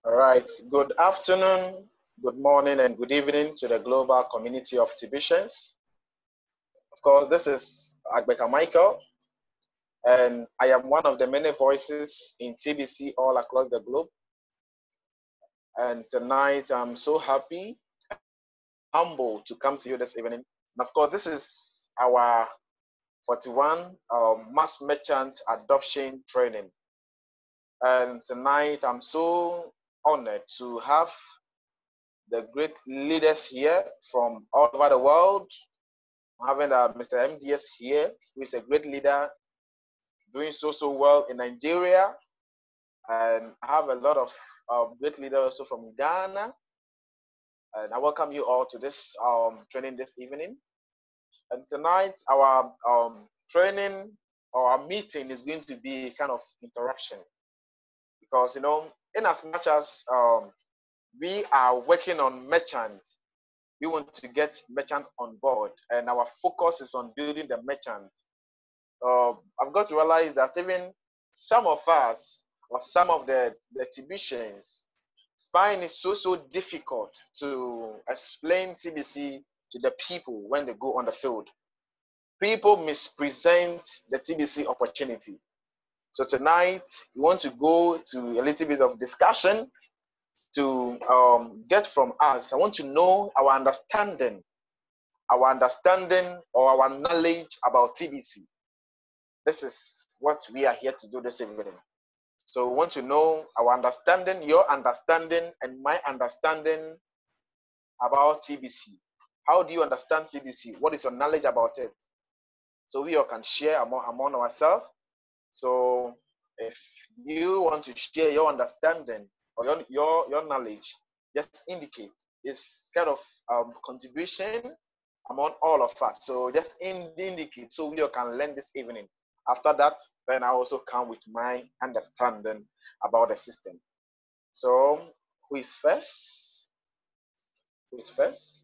All right. Good afternoon, good morning, and good evening to the global community of TBCians. Of course, this is Agbeka Michael, and I am one of the many voices in TBC all across the globe. And tonight, I'm so happy, humble to come to you this evening. And of course, this is our 41 mass merchant adoption training. And tonight, I'm so honored to have the great leaders here from all over the world. Having Mr. MDS here, who is a great leader, doing so well in Nigeria. And I have a lot of great leaders also from Ghana. And I welcome you all to this training this evening. And tonight, our training or our meeting is going to be kind of interaction. Because, you know, in as much as we are working on merchant, we want to get merchant on board, and our focus is on building the merchant. I've got to realize that even some of us, or some of the TBCians, find it so difficult to explain TBC to the people when they go on the field. People mispresent the TBC opportunity. So tonight, we want to go to a little bit of discussion to get from us. I want to know our understanding or our knowledge about TBC. This is what we are here to do this evening. So we want to know our understanding, your understanding, and my understanding about TBC. How do you understand TBC? What is your knowledge about it? So we all can share among ourselves. So if you want to share your understanding or your knowledge, just indicate. It's kind of contribution among all of us. So just indicate so we all can learn this evening. After that, then I also come with my understanding about the system. So who is first? Who is first?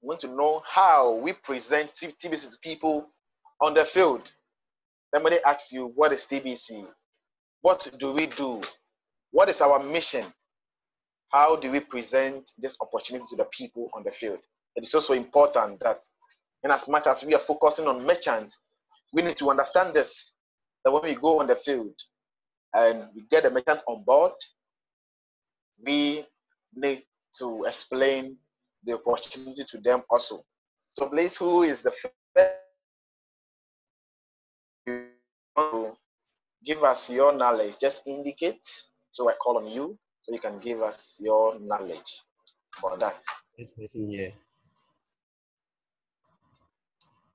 We want to know how we present TBC to people on the field. Somebody asks you, what is TBC? What do we do? What is our mission? How do we present this opportunity to the people on the field? It is also important that in as much as we are focusing on merchant, we need to understand this, that when we go on the field and we get the merchant on board, we need to explain the opportunity to them also. So please, who is the first to give us your knowledge? Just indicate, so I call on you, so you can give us your knowledge about that. This person here.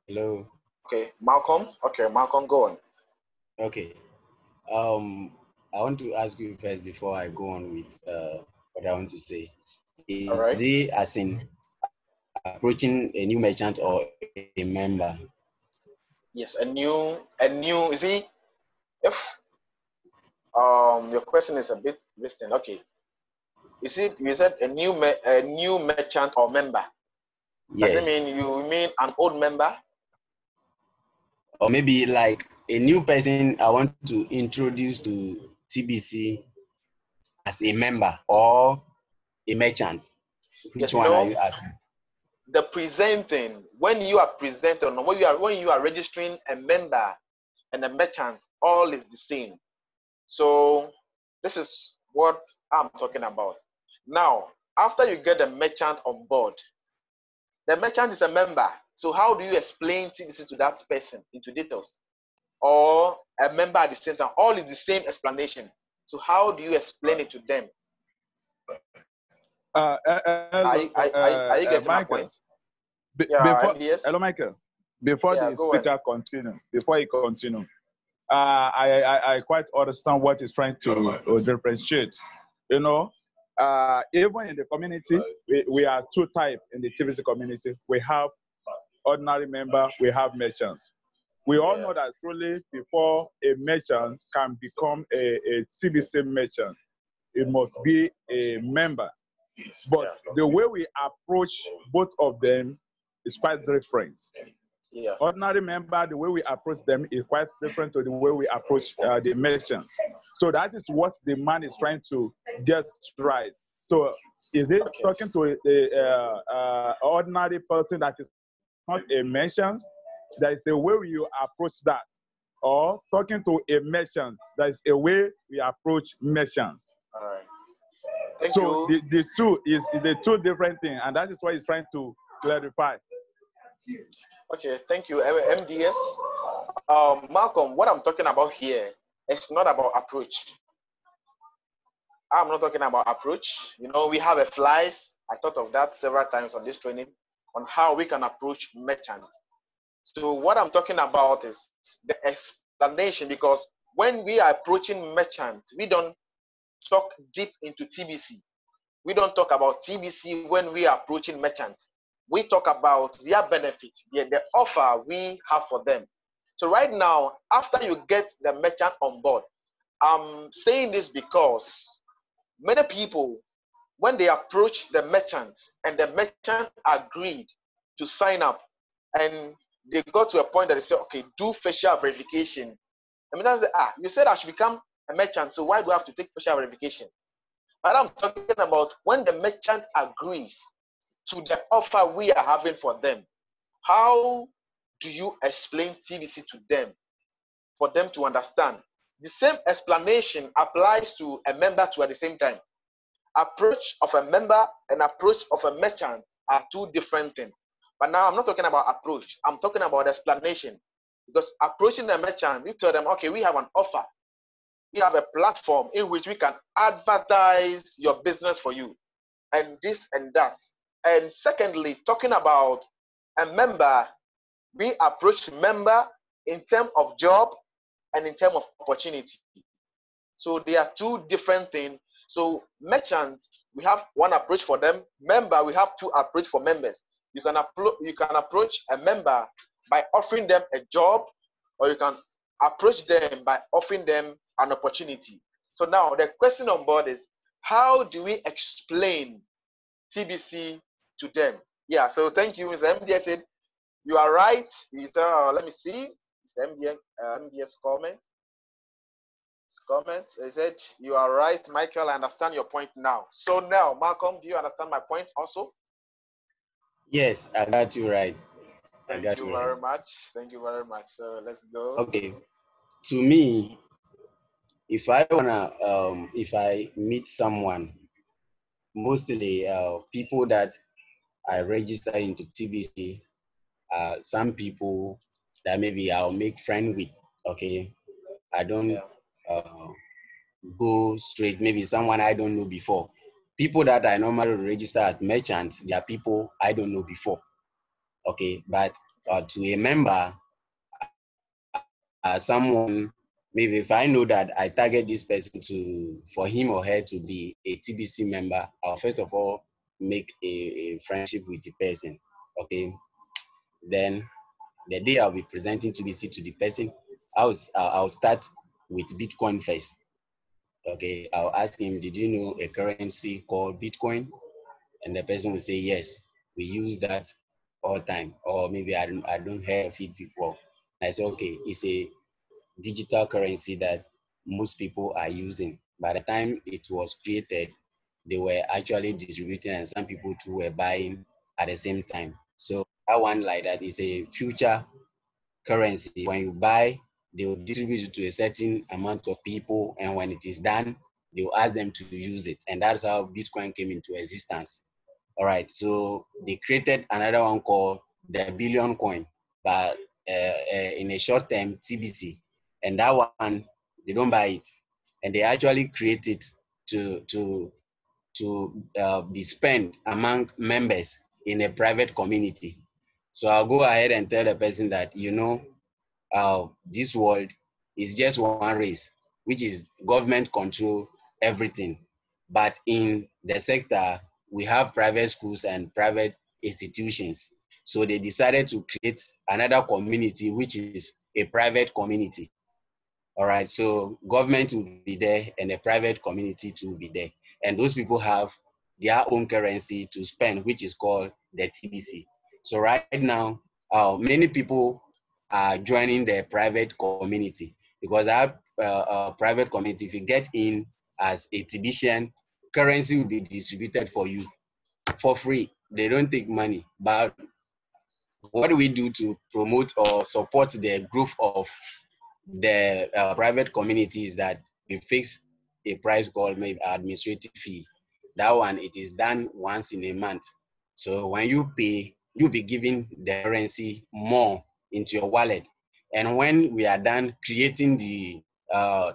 Hello. Okay, Malcolm. Okay, Malcolm, go on. Okay. I want to ask you first before I go on with what I want to say. Is right. it as in approaching a new merchant or a member? Yes, a new. You see, if your question is a bit distant. Okay, you see, you said a new merchant or member. Yes. Does it mean you mean an old member? Or maybe like a new person I want to introduce to TBC as a member or a merchant. Which one are you asking? The presenting, when you are presenting, when you are registering a member and a merchant, all is the same. So this is what I'm talking about. Now, after you get the merchant on board, the merchant is a member. So how do you explain TBC to that person into details? Or a member at the same time? All is the same explanation. So how do you explain it to them? Are you getting my point? Hello, Michael. Before the speaker continue, I quite understand what he's trying to differentiate. You know, even in the community, we are two types in the TBC community. We have ordinary member, we have merchants. We all know that truly before a merchant can become a TBC merchant, it must be a member. But the way we approach both of them is quite different. Yeah. Ordinary member, the way we approach them is quite different to the way we approach the merchants. So that is what the man is trying to get right. So is it talking to the ordinary person that is not a merchant? There is a way you approach that. Or talking to a merchant, there is a way we approach merchants. All right. Thank you. The two is the two different things, and that is what he's trying to clarify. Okay, thank you, MDS. Malcolm, what I'm talking about here is not about approach. I'm not talking about approach. You know, we have a flies. I thought of that several times on this training on how we can approach merchants. So what I'm talking about is the explanation, because when we are approaching merchants, we don't talk deep into TBC. We don't talk about TBC when we are approaching merchants. We talk about their benefit, the offer we have for them. So right now, after you get the merchant on board, I'm saying this because many people, when they approach the merchants and the merchant agreed to sign up, and they got to a point that they say, okay, do facial verification. The merchant say, you said I should become a merchant, so why do I have to take facial verification? But I'm talking about when the merchant agrees to the offer we are having for them. How do you explain TBC to them for them to understand? The same explanation applies to a member too at the same time. Approach of a member and approach of a merchant are two different things. But now I'm not talking about approach. I'm talking about explanation. Because approaching a merchant, we tell them, okay, we have an offer. We have a platform in which we can advertise your business for you, and this and that. And secondly, talking about a member, we approach member in terms of job and in terms of opportunity. So they are two different things. So merchant, we have one approach for them. Member, we have two approach for members. You can approach a member by offering them a job, or you can approach them by offering them an opportunity. So now the question on board is, how do we explain TBC to them? Yeah, so thank you, Mr. MDS said, you are right. Let me see, Mr. MDS comment. He said, you are right, Michael, I understand your point now. So now, Malcolm, do you understand my point also? Yes, I got you right. Thank you very much. Thank you very much. So let's go. Okay. To me, if I meet someone, mostly people that I register into TBC, some people that maybe I'll make friend with. Okay, I don't go straight. Maybe someone I don't know before. People that I normally register as merchants, they are people I don't know before. Okay, but to a member, someone, maybe if I know that I target this person for him or her to be a TBC member, I'll first of all make a friendship with the person. Okay, then the day I'll be presenting TBC to the person, I'll start with Bitcoin first. Okay, I'll ask him, did you know a currency called Bitcoin? And the person will say, yes, we use that all the time. Or maybe I don't hear of it before. I say, okay, it's a digital currency that most people are using. By the time it was created, they were actually distributing, and some people too were buying at the same time. So that one like that is a future currency. When you buy, they will distribute it to a certain amount of people, and when it is done, they will ask them to use it. And that's how Bitcoin came into existence. All right, so they created another one called the Billion Coin, but in a short term, TBC. And that one, they don't buy it. And they actually create it to be spent among members in a private community. So I'll go ahead and tell the person that, you know, this world is just one race, which is government control everything. But in the sector, we have private schools and private institutions. So they decided to create another community, which is a private community. All right, so government will be there and the private community too will be there. And those people have their own currency to spend, which is called the TBC. So right now, many people are joining the private community, because that private community, if you get in as a TBCian, currency will be distributed for you for free. They don't take money. But what do we do to promote or support the growth of the private community is that we fix a price called maybe administrative fee. That one, it is done once in a month. So when you pay, you'll be giving the currency more into your wallet. And when we are done creating the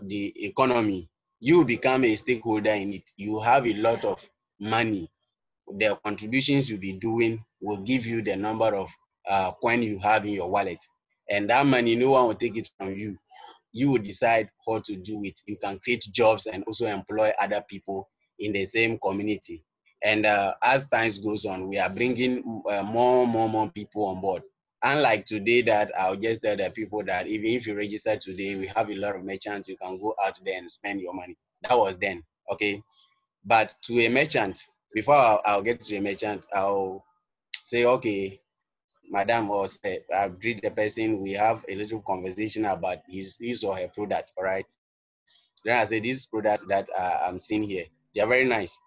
economy, you become a stakeholder in it. You have a lot of money. The contributions you'll be doing will give you the number of coin you have in your wallet. And that money, no one will take it from you. You will decide how to do it. You can create jobs and also employ other people in the same community. And as time goes on, we are bringing more people on board. Unlike today, that I'll just tell the people that even if you register today, we have a lot of merchants. You can go out there and spend your money. That was then, okay? But to a merchant, before I'll get to a merchant, I'll say, okay, madam, or say, I'll greet the person, we have a little conversation about his or her product, all right? Then I say, these products that I'm seeing here, they're very nice.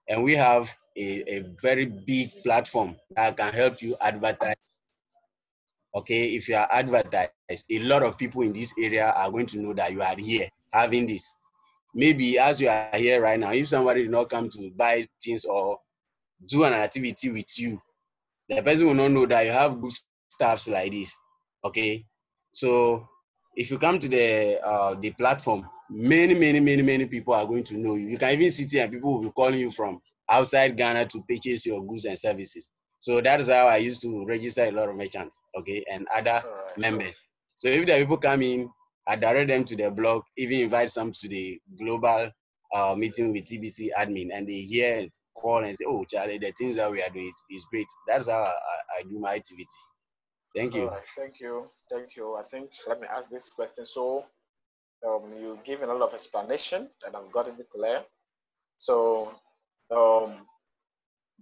And we have a very big platform that can help you advertise. Okay, if you are advertised, a lot of people in this area are going to know that you are here having this. Maybe as you are here right now, if somebody did not come to buy things or do an activity with you, the person will not know that you have good staffs like this. Okay, so if you come to the platform, many people are going to know you. You can even sit here and people will be calling you from outside Ghana to purchase your goods and services. So that is how I used to register a lot of merchants, okay, and other members. So if the people come in, I direct them to the blog, even invite some to the global meeting with TBC admin, and they hear and call and say, oh, Charlie, the things that we are doing is great. That's how I do my activity. Thank you. All right, thank you. I think, let me ask this question. So you given a lot of explanation and I've gotten it clear. So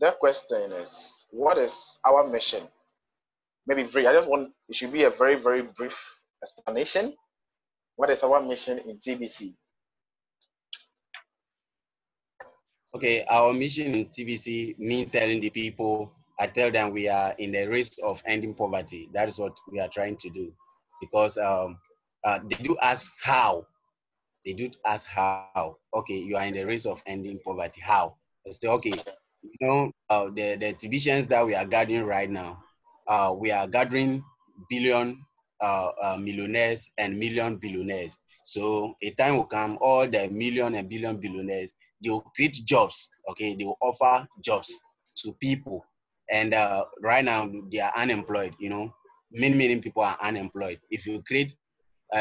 the question is, what is our mission? Maybe it should be a very, very brief explanation. What is our mission in TBC? Okay, our mission in TBC means telling the people, I tell them we are in the race of ending poverty. That is what we are trying to do. Because they do ask how. They do ask how. Okay, you are in the race of ending poverty. How? I say, okay, you know, the TBCians that we are gathering right now, we are gathering billion millionaires and million billionaires. So a time will come, all the million and billion billionaires, they will create jobs, okay? They will offer jobs to people. And right now, they are unemployed, you know? Many people are unemployed. If you create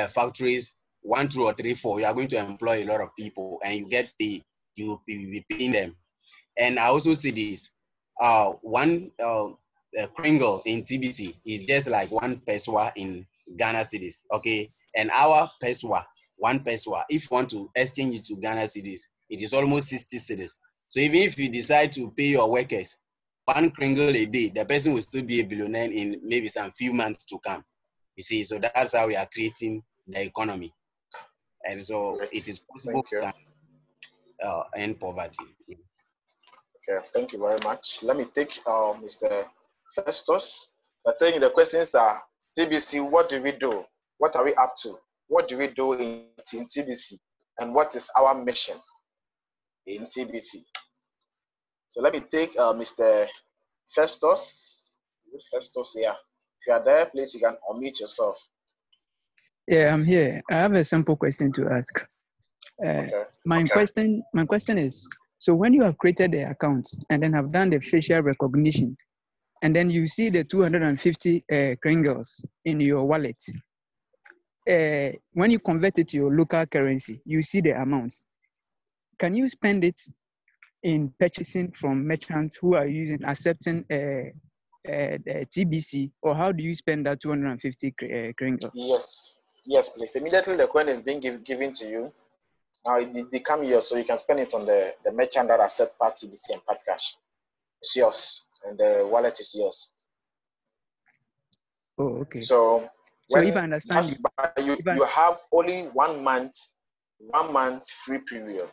factories, 1, 2, or 3, 4, you are going to employ a lot of people and you get paid. You will be paying them. And I also see this, one kringle in TBC is just like 1 pesewa in Ghana cities, okay? And our pesewa, 1 pesewa, if you want to exchange it to Ghana cities, it is almost 60 cities. So even if you decide to pay your workers 1 kringle a day, the person will still be a billionaire in maybe some few months to come. You see, so that's how we are creating the economy. And so it is possible to end poverty. Okay, thank you very much. Let me take Mr. Festus. I think the questions are, TBC, what do we do? What are we up to? What do we do in TBC? And what is our mission in TBC? So let me take Mr. Festus. Festus, yeah. If you are there, please, you can unmute yourself. Yeah, I'm here. I have a simple question to ask. My question is, so when you have created the account and then have done the facial recognition, and then you see the 250 kringles in your wallet, when you convert it to your local currency, you see the amount. Can you spend it in purchasing from merchants who are accepting the TBC, or how do you spend that 250 kringles? Yes, please. Immediately the coin is being given to you. Now it becomes yours, so you can spend it on the merchant that accept part TBC and part cash. It's yours, and the wallet is yours. Oh, okay. So when if I understand you have only 1 month free period,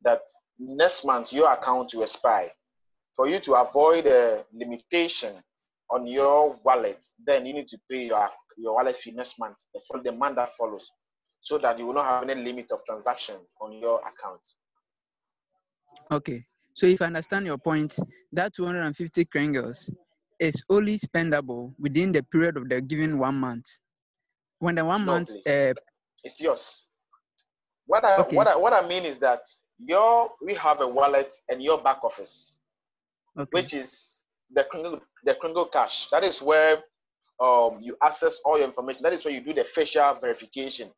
that next month your account will expire. For you to avoid a limitation on your wallet, then you need to pay your wallet fee next month, the month that follows, so that you will not have any limit of transaction on your account. Okay. So if I understand your point, that 250 kringles is only spendable within the period of the given 1 month. When the 1 month, it's yours. What I mean is that we have a wallet and your back office, which is the Kringle Cash. That is where you access all your information. That is where you do the facial verification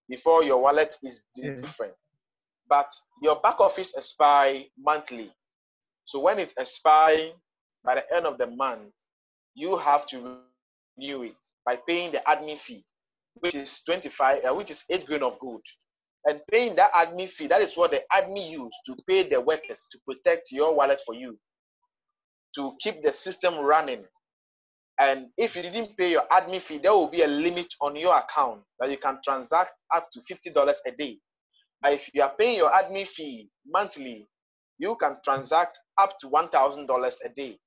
before your wallet is different. But your back office expires monthly. So when it expires by the end of the month, you have to renew it by paying the admin fee, which is 8 grain of gold. And paying that admin fee, that is what the admin use to pay the workers to protect your wallet for you, to keep the system running. And if you didn't pay your admin fee, there will be a limit on your account that you can transact up to $50 a day. But if you are paying your admin fee monthly, you can transact up to $1,000 a day.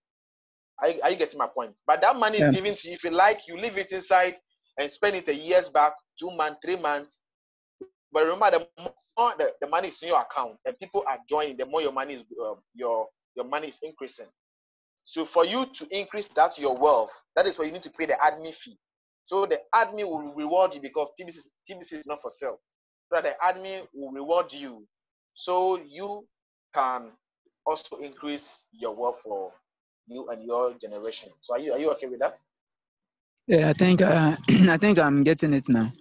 Are you getting my point? But that money is given to you. If you like, you leave it inside and spend it a year's back, 2 months, 3 months. But remember, the more the money is in your account and people are joining, the more your money is your money is increasing. So for you to increase your wealth, that is why you need to pay the admin fee. So the admin will reward you, because TBC is not for sale. So the admin will reward you, so you can also increase your wealth for you and your generation. So are you okay with that? Yeah, I think I'm getting it now.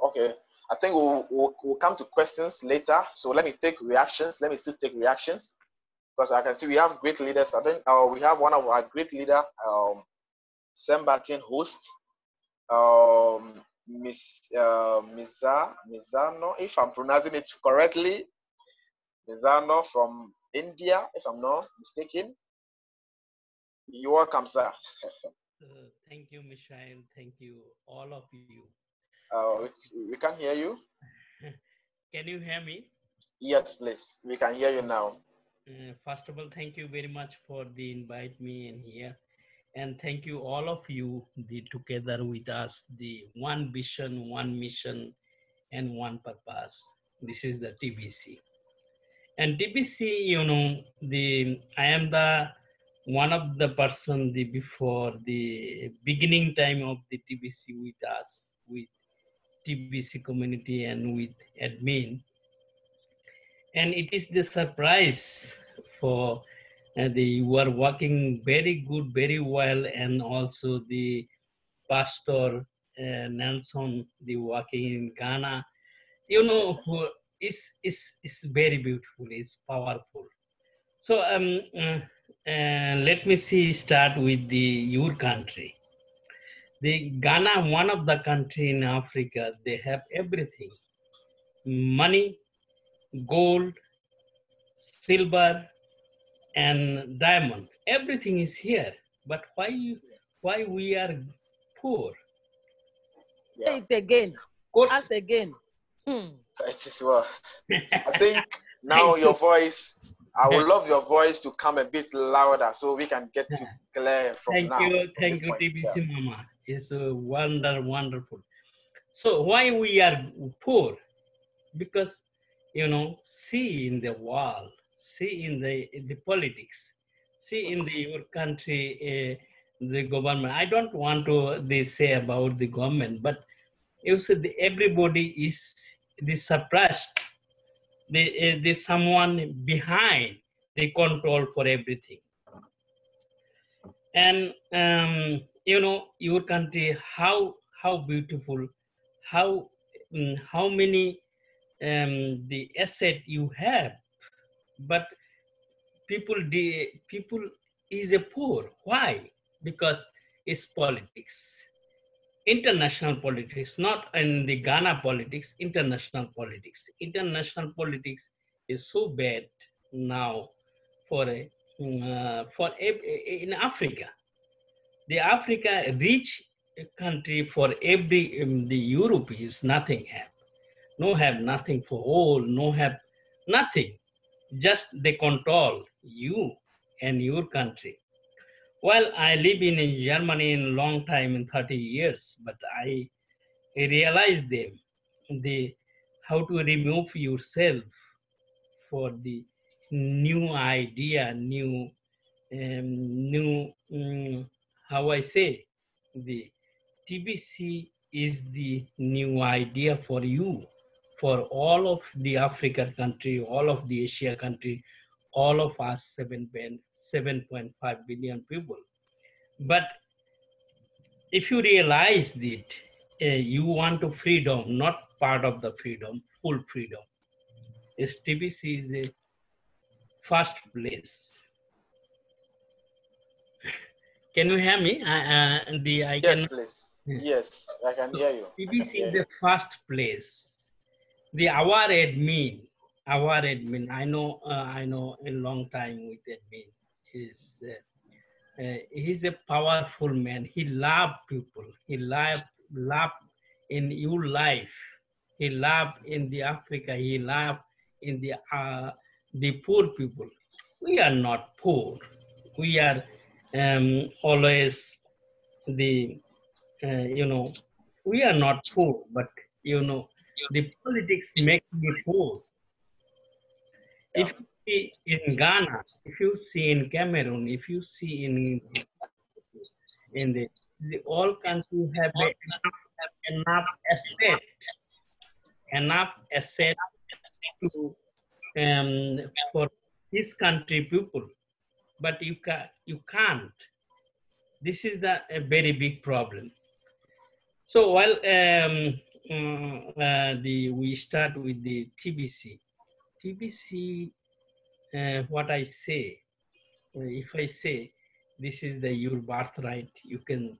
Okay, I think we'll come to questions later. So let me take reactions. Let me still take reactions, because I can see we have great leaders. I think we have one of our great leader, Sembatin host, Miss Mizano, if I'm pronouncing it correctly, Mizano from India, if I'm not mistaken. You're welcome, sir. Thank you, Michelle. Thank you, all of you. We can hear you. Can you hear me? Yes, please. We can hear you now. First of all, thank you very much for the invite me in here. And thank you, all of you, together with us, the one vision, one mission, and one purpose. This is the TBC. And TBC, you know, I am the one of the person before the beginning time of the TBC with us, with TBC community and with admin. And it is the surprise for you are working very good, very well, and also the pastor Nelson, the working in Ghana, you know, who is very beautiful, is powerful. So let me start with your country. The Ghana, one of the country in Africa, they have everything: money, gold, silver, and diamond. Everything is here. But why we are poor? Say it again. Ask again. It is well. I think now your voice, I would love your voice to come a bit louder so we can get you clear from now. Thank you, TBC Mama. It's wonderful. So why we are poor? Because, you know, see in the world, see in the politics, see in your country, the government. I don't want to say about the government, but you see everybody is suppressed. There's someone behind the control for everything. And you know, your country, how beautiful, how many the asset you have, but people is a poor. Why? Because it's politics, international politics, not in the Ghana politics, international politics. International politics is so bad now in Africa. The Africa rich country for every, the Europe is nothing have. No have nothing for all, no have nothing. Just they control you and your country. Well, I live in Germany in a long time, in 30 years, but I realized how to remove yourself for the new idea, how I say, the TBC is the new idea for you, for all of the African country, all of the Asia country, all of us 7.5 billion people. But if you realize that you want to freedom, not part of the freedom, full freedom, TBC is a first place. Can you hear me? Yes, please. Yes, I can hear you. TBC is the first place. Our admin, I know a long time with admin. He's a powerful man. He loved people. He loved in your life. He loved in the Africa. He loved in the poor people. We are not poor. We are always we are not poor, but the politics make me poor. Yeah. If you see in Ghana, if you see in Cameroon, if you see in the all countries have enough asset to for this country people, but you can't. This is a very big problem. So while we start with the TBC. TBC, what I say, if I say this is your birthright, you can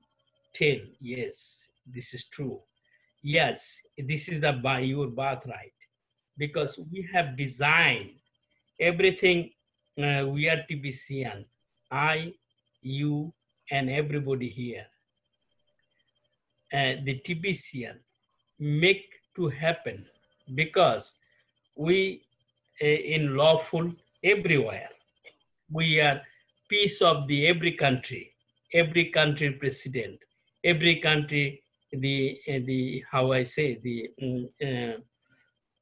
tell, yes, this is true. Yes, this is your birthright, because we have designed everything. We are TBCian, I, you, and everybody here. The TBCian make to happen because we in lawful everywhere. We are piece of every country president, every country, how I say,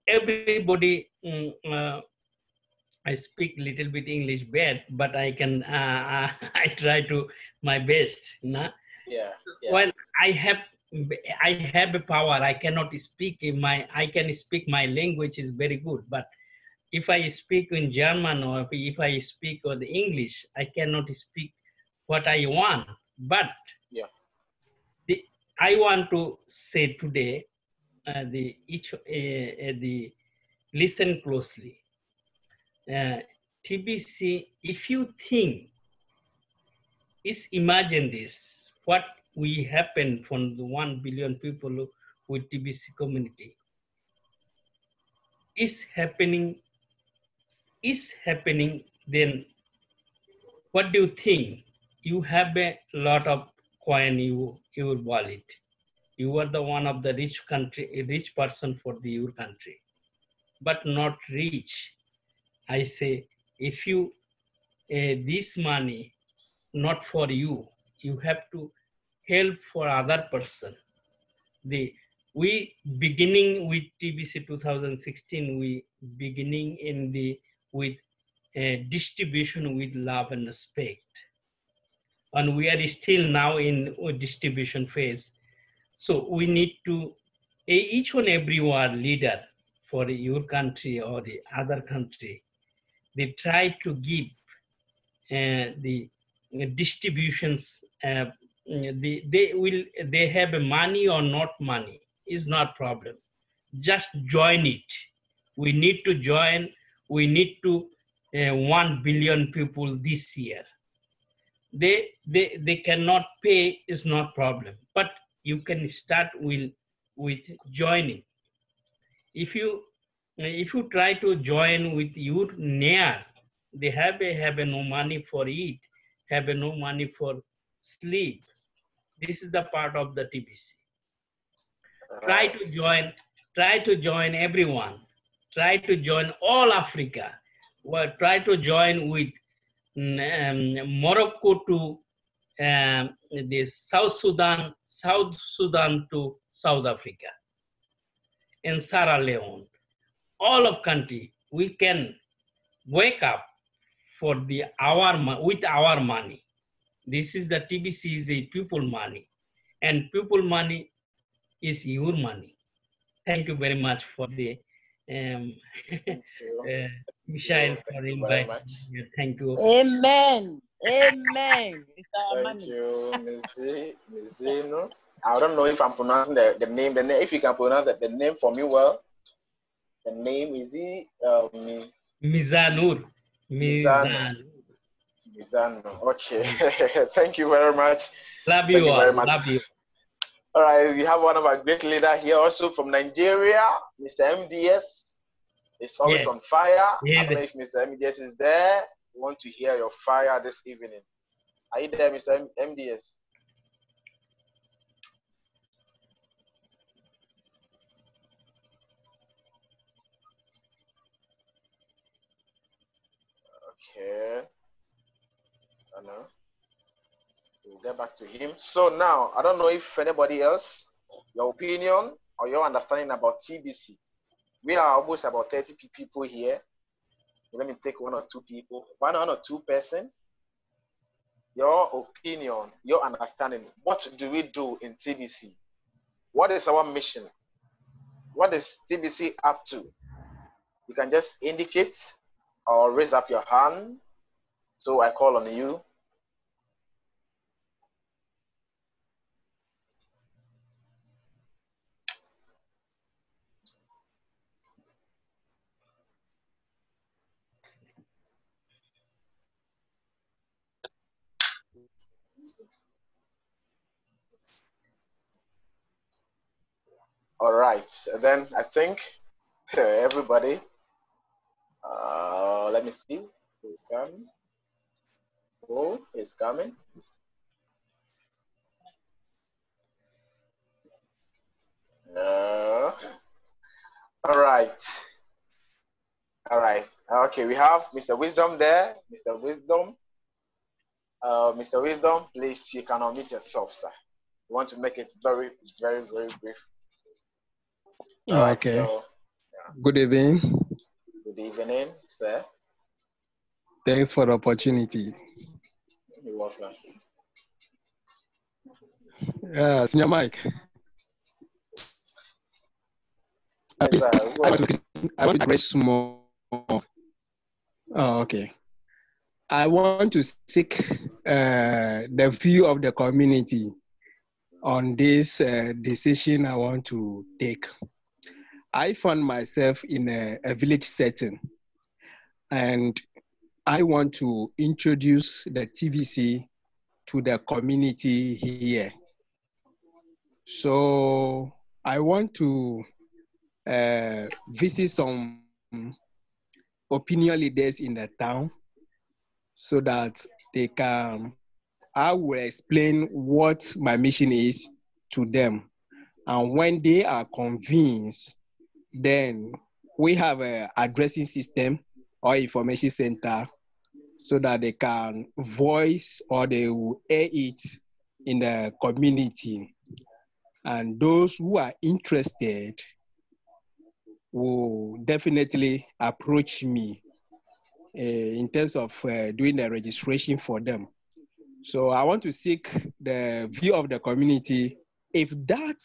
everybody. I speak little bit English bad, but I can, I try to my best. Nah? Yeah. Well, I have a power. I cannot speak I can speak my language is very good, but if I speak in German or if I speak the English, I cannot speak what I want. But yeah. I want to say today, listen closely. TBC, if you think, imagine this, what we happen from the 1 billion people with TBC community is happening, then what do you think? You have a lot of coin in your wallet. You are the one of the rich person for your country, but not rich. I say, if you, this money, not for you, you have to help for other person. We beginning with TBC 2016, we beginning with distribution with love and respect. And we are still now in distribution phase. So we need to, each and every one leader for your country or the other country, they try to give the distributions. They have money or not money is not problem. Just join it. We need to join. We need to 1 billion people this year. They cannot pay is not problem, but you can start with joining. If you try to join with your near, they have no money for it, have no money for sleep. This is the part of the TBC. Try to join everyone. Try to join all Africa. Well, try to join with Morocco to the South Sudan to South Africa, and Sierra Leone. All of country, we can wake up for with our money. This is the TBC is a people money, and people money is your money. Thank you very much for the Michelle for inviting me. Thank you. Amen. Amen. It's our Thank money. you, Ms. Zeno. I don't know if I'm pronouncing the name. If you can pronounce the name for me well. The name is Mizanur. Mizano. Okay. Thank you very much. Love you all. Very much. Love you. All right. We have one of our great leaders here also from Nigeria, Mr. MDS. It's always on fire. Yes. I don't know if Mr. MDS is there. We want to hear your fire this evening. Are you there, Mr. MDS? Okay. I know. We'll get back to him. So now, I don't know if anybody else, your opinion or your understanding about TBC. We are almost about 30 people here. Let me take one or two people, one or two person. Your opinion, your understanding. What do we do in TBC? What is our mission? What is TBC up to? You can just indicate or raise up your hand. So I call on you. All right, then I think everybody, let me see, who's coming? Who is coming? All right. All right. Okay, we have Mr. Wisdom there. Mr. Wisdom. Mr. Wisdom, please, you can unmute yourself, sir. We want to make it very, very, very brief. Okay. So, yeah. Good evening. Good evening, sir. Thanks for the opportunity. You're welcome. Senior Mike. Yes, I want to address small. Oh, okay. I want to seek the view of the community on this decision I want to take. I found myself in a village setting, and I want to introduce the TBC to the community here. So I want to visit some opinion leaders in the town so that I will explain what my mission is to them. And when they are convinced, then we have an addressing system or information center so that they can voice or they will air it in the community. And those who are interested will definitely approach me in terms of doing the registration for them. So I want to seek the view of the community if that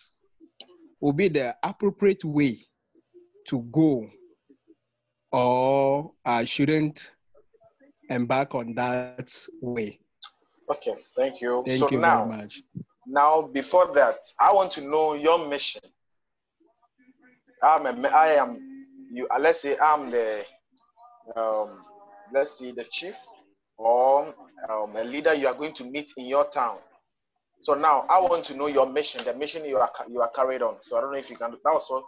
will be the appropriate way to go, or I shouldn't embark on that way. Okay, thank you. Thank you very much. Now, before that, I want to know your mission. Let's say I'm the, let's say the chief or a leader you are going to meet in your town. So now I want to know your mission, the mission you are carried on. So I don't know if you can. That was what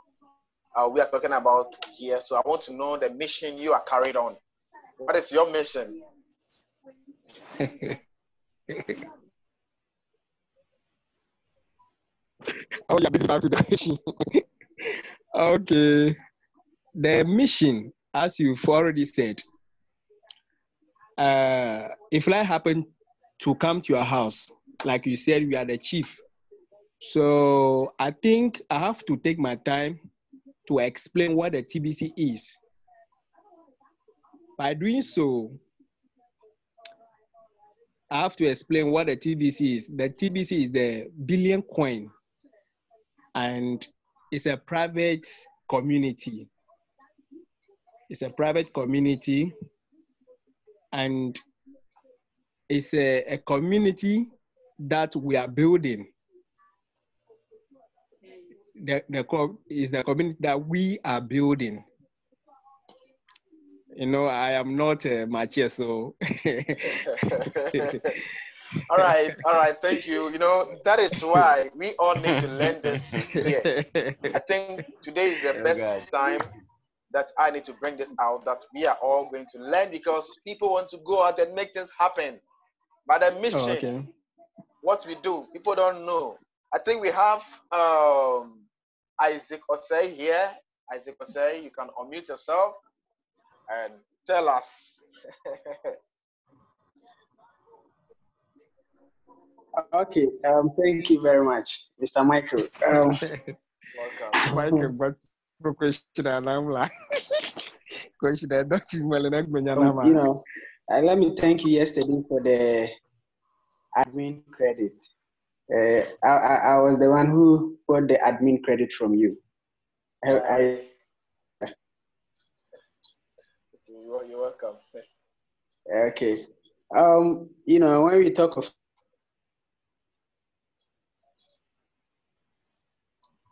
we are talking about here. So I want to know the mission you are carried on. What is your mission? Oh, yeah, back to the question. Okay. The mission, as you've already said, if I happen to come to your house, like you said, we are the chief. So I think I have to take my time to explain what the TBC is. By doing so, I have to explain what the TBC is. The TBC is the billion coin, and it's a private community. It's a private community, and it's a community that we are building. Is the community that we are building. You know, I am not mature, so. All right, thank you. You know, that is why we all need to learn this here. I think today is the best time that I need to bring this out, that we are all going to learn, because people want to go out and make things happen. But the mission, what we do, people don't know. I think we have Isaac Osei here. Isaac Osei, you can unmute yourself and tell us. Okay, thank you very much, Mr. Michael. Welcome. Michael, but question I'm like, question don't you know, let me thank you yesterday for the admin credit. I was the one who got the admin credit from you. You're welcome. Okay. You know, when we talk of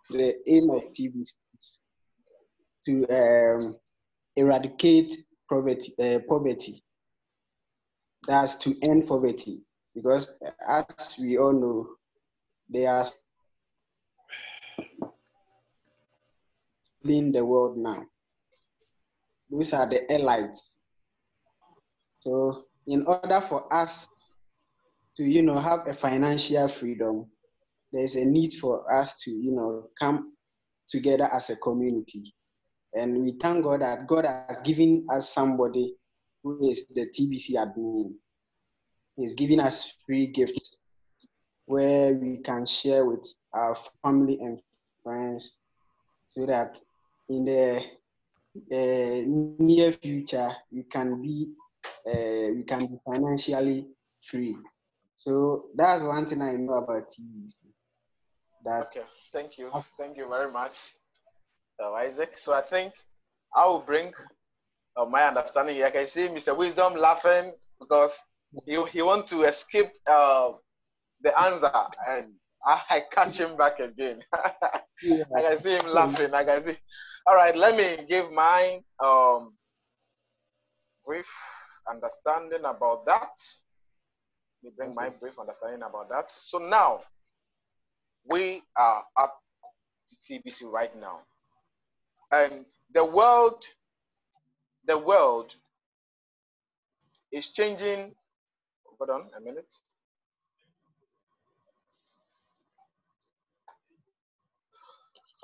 the aim of TBC to eradicate poverty. That's to end poverty, because as we all know, they are in the world now. Those are the elites. So in order for us to, you know, have a financial freedom, there's a need for us to, you know, come together as a community. And we thank God that God has given us somebody who is the TBC admin. He's giving us free gifts where we can share with our family and friends, so that in the near future we can be financially free. So that's one thing I know about TBC. Okay, thank you very much, Isaac. So I think I will bring my understanding here. I can see Mr. Wisdom laughing because he wants to escape the answer, and I catch him back again. Yeah. I can see him laughing. I can see. All right, let me give my brief understanding about that. Let me bring my brief understanding about that. So now we are up to TBC right now, and the world is changing. Hold on a minute.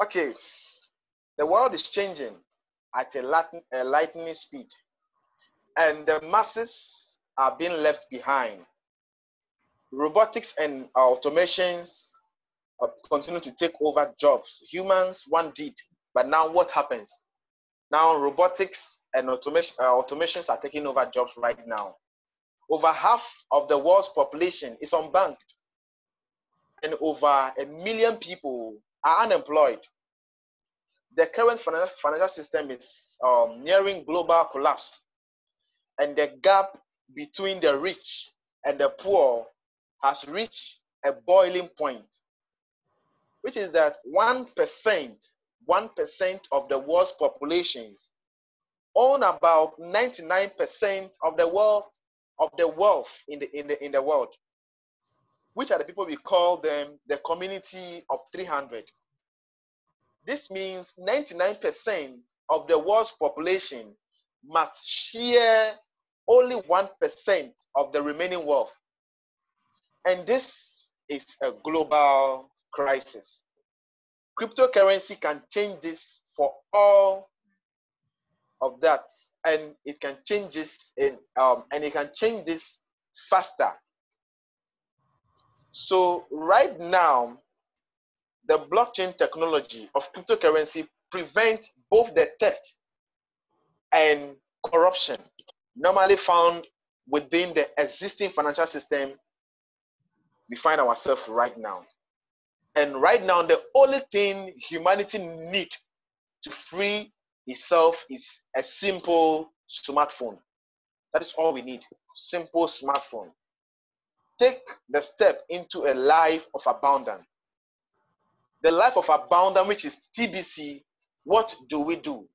Okay, the world is changing at a lightning speed, and the masses are being left behind. Robotics and automations continue to take over jobs. Humans once did, but now what happens? Now robotics and automations are taking over jobs right now. Over half of the world's population is unbanked, and over 1 million people are unemployed. The current financial system is nearing global collapse, and the gap between the rich and the poor has reached a boiling point, which is that 1% of the world's populations own about 99% of the wealth in the world, which are the people we call them the community of 300. This means 99% of the world's population must share only 1% of the remaining wealth. And this is a global crisis. cryptocurrency can change this for all of that, and it can change this and it can change this faster. So right now, the blockchain technology of cryptocurrency prevents both the theft and corruption normally found within the existing financial system we find ourselves right now. And right now, the only thing humanity needs to free itself is a simple smartphone. That is all we need. Simple smartphone. Take the step into a life of abundance. The life of abundance, which is TBC, what do we do?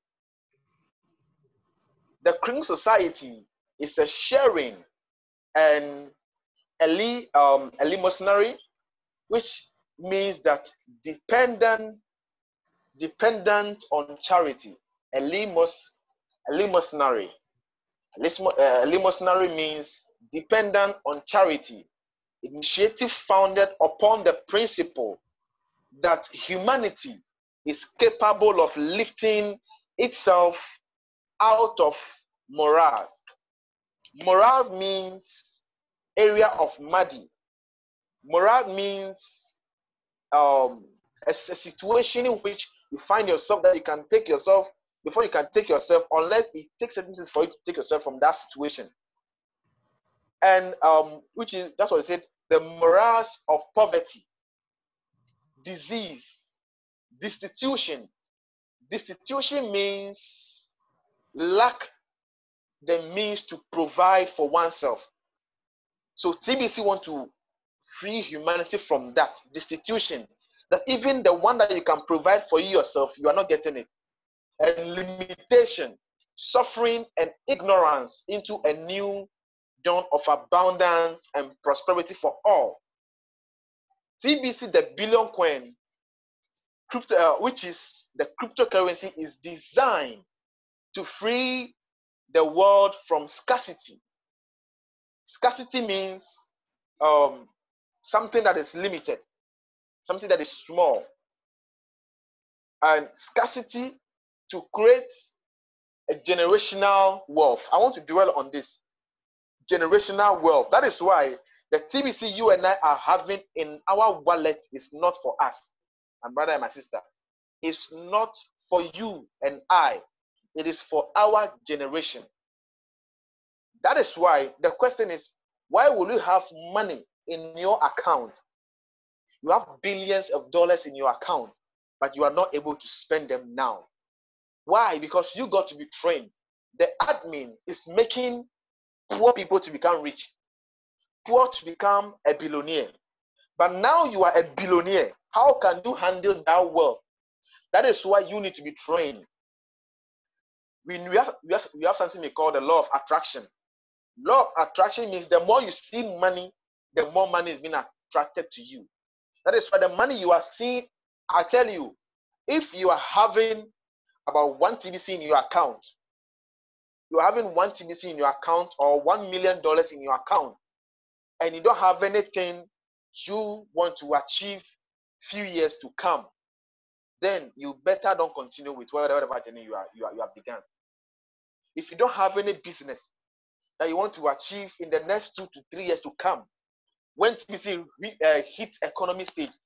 The Kring Society is a sharing and eleemosynary, which means that dependent on charity. Eleemosynary. Eleemosynary means dependent on charity. Initiative founded upon the principle that humanity is capable of lifting itself out of morass. Morass means area of muddy. Morass means a situation in which you find yourself that you can take yourself before you can take yourself, unless it takes certain things for you to take yourself from that situation. And that's what I said, the morass of poverty, disease, destitution. Destitution means lack the means to provide for oneself. So TBC want to free humanity from that destitution, that even the one that you can provide for yourself, you are not getting it. And limitation, suffering, and ignorance into a new dawn of abundance and prosperity for all. TBC, the billion coin, which is the cryptocurrency, is designed to free the world from scarcity. Scarcity means something that is limited, something that is small. And scarcity to create a generational wealth. I want to dwell on this. Generational wealth. That is why the TBC you and I are having in our wallet is not for us, my brother and my sister. It's not for you and I. It is for our generation. That is why the question is, why will you have money in your account? You have billions of dollars in your account, but you are not able to spend them now. Why? Because you got to be trained. The admin is making poor people to become rich, poor to become a billionaire. But now you are a billionaire. How can you handle that wealth? That is why you need to be trained. We have something we call the law of attraction. Law of attraction means the more you see money, the more money is being attracted to you. That is why the money you are seeing, I tell you, if you are having about 1 TBC in your account, you are having 1 TBC in your account or $1 million in your account, and you don't have anything you want to achieve few years to come, then you better don't continue with whatever journey you have begun. If you don't have any business that you want to achieve in the next 2 to 3 years to come, when TBC hits economy stage,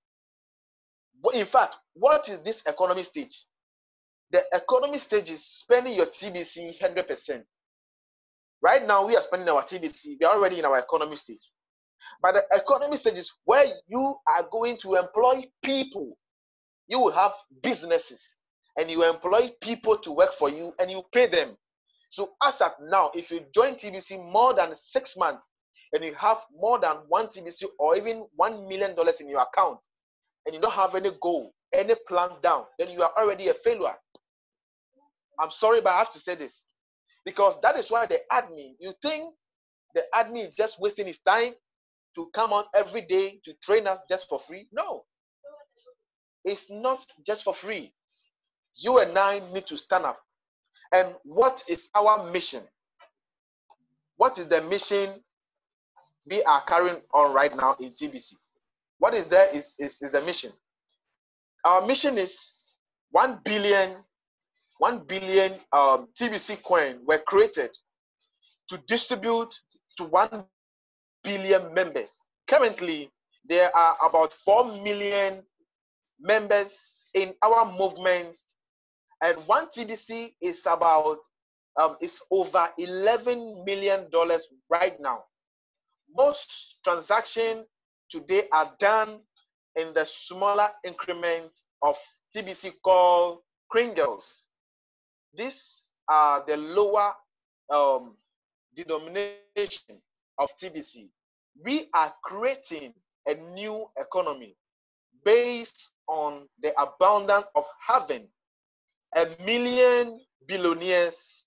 in fact, what is this economy stage? The economy stage is spending your TBC 100%. Right now, we are spending our TBC. We are already in our economy stage. But the economy stage is where you are going to employ people. You will have businesses, and you employ people to work for you, and you pay them. So as at now, if you join TBC more than 6 months, and you have more than 1 TBC or even $1 million in your account, and you don't have any goal, any plan down, then you are already a failure. I'm sorry, but I have to say this. Because that is why the admin, you think the admin is just wasting his time to come on every day to train us just for free? No. It's not just for free. You and I need to stand up. And what is our mission? What is the mission we are carrying on right now in TBC? What is there is the mission. Our mission is 1 billion TBC coin were created to distribute to 1 billion members. Currently, there are about 4 million members in our movement, and 1 TBC is about is over $11 million right now. Most transactions today are done in the smaller increment of TBC called kringles. These are the lower denomination of TBC. We are creating a new economy based on the abundance of having 1 million billionaires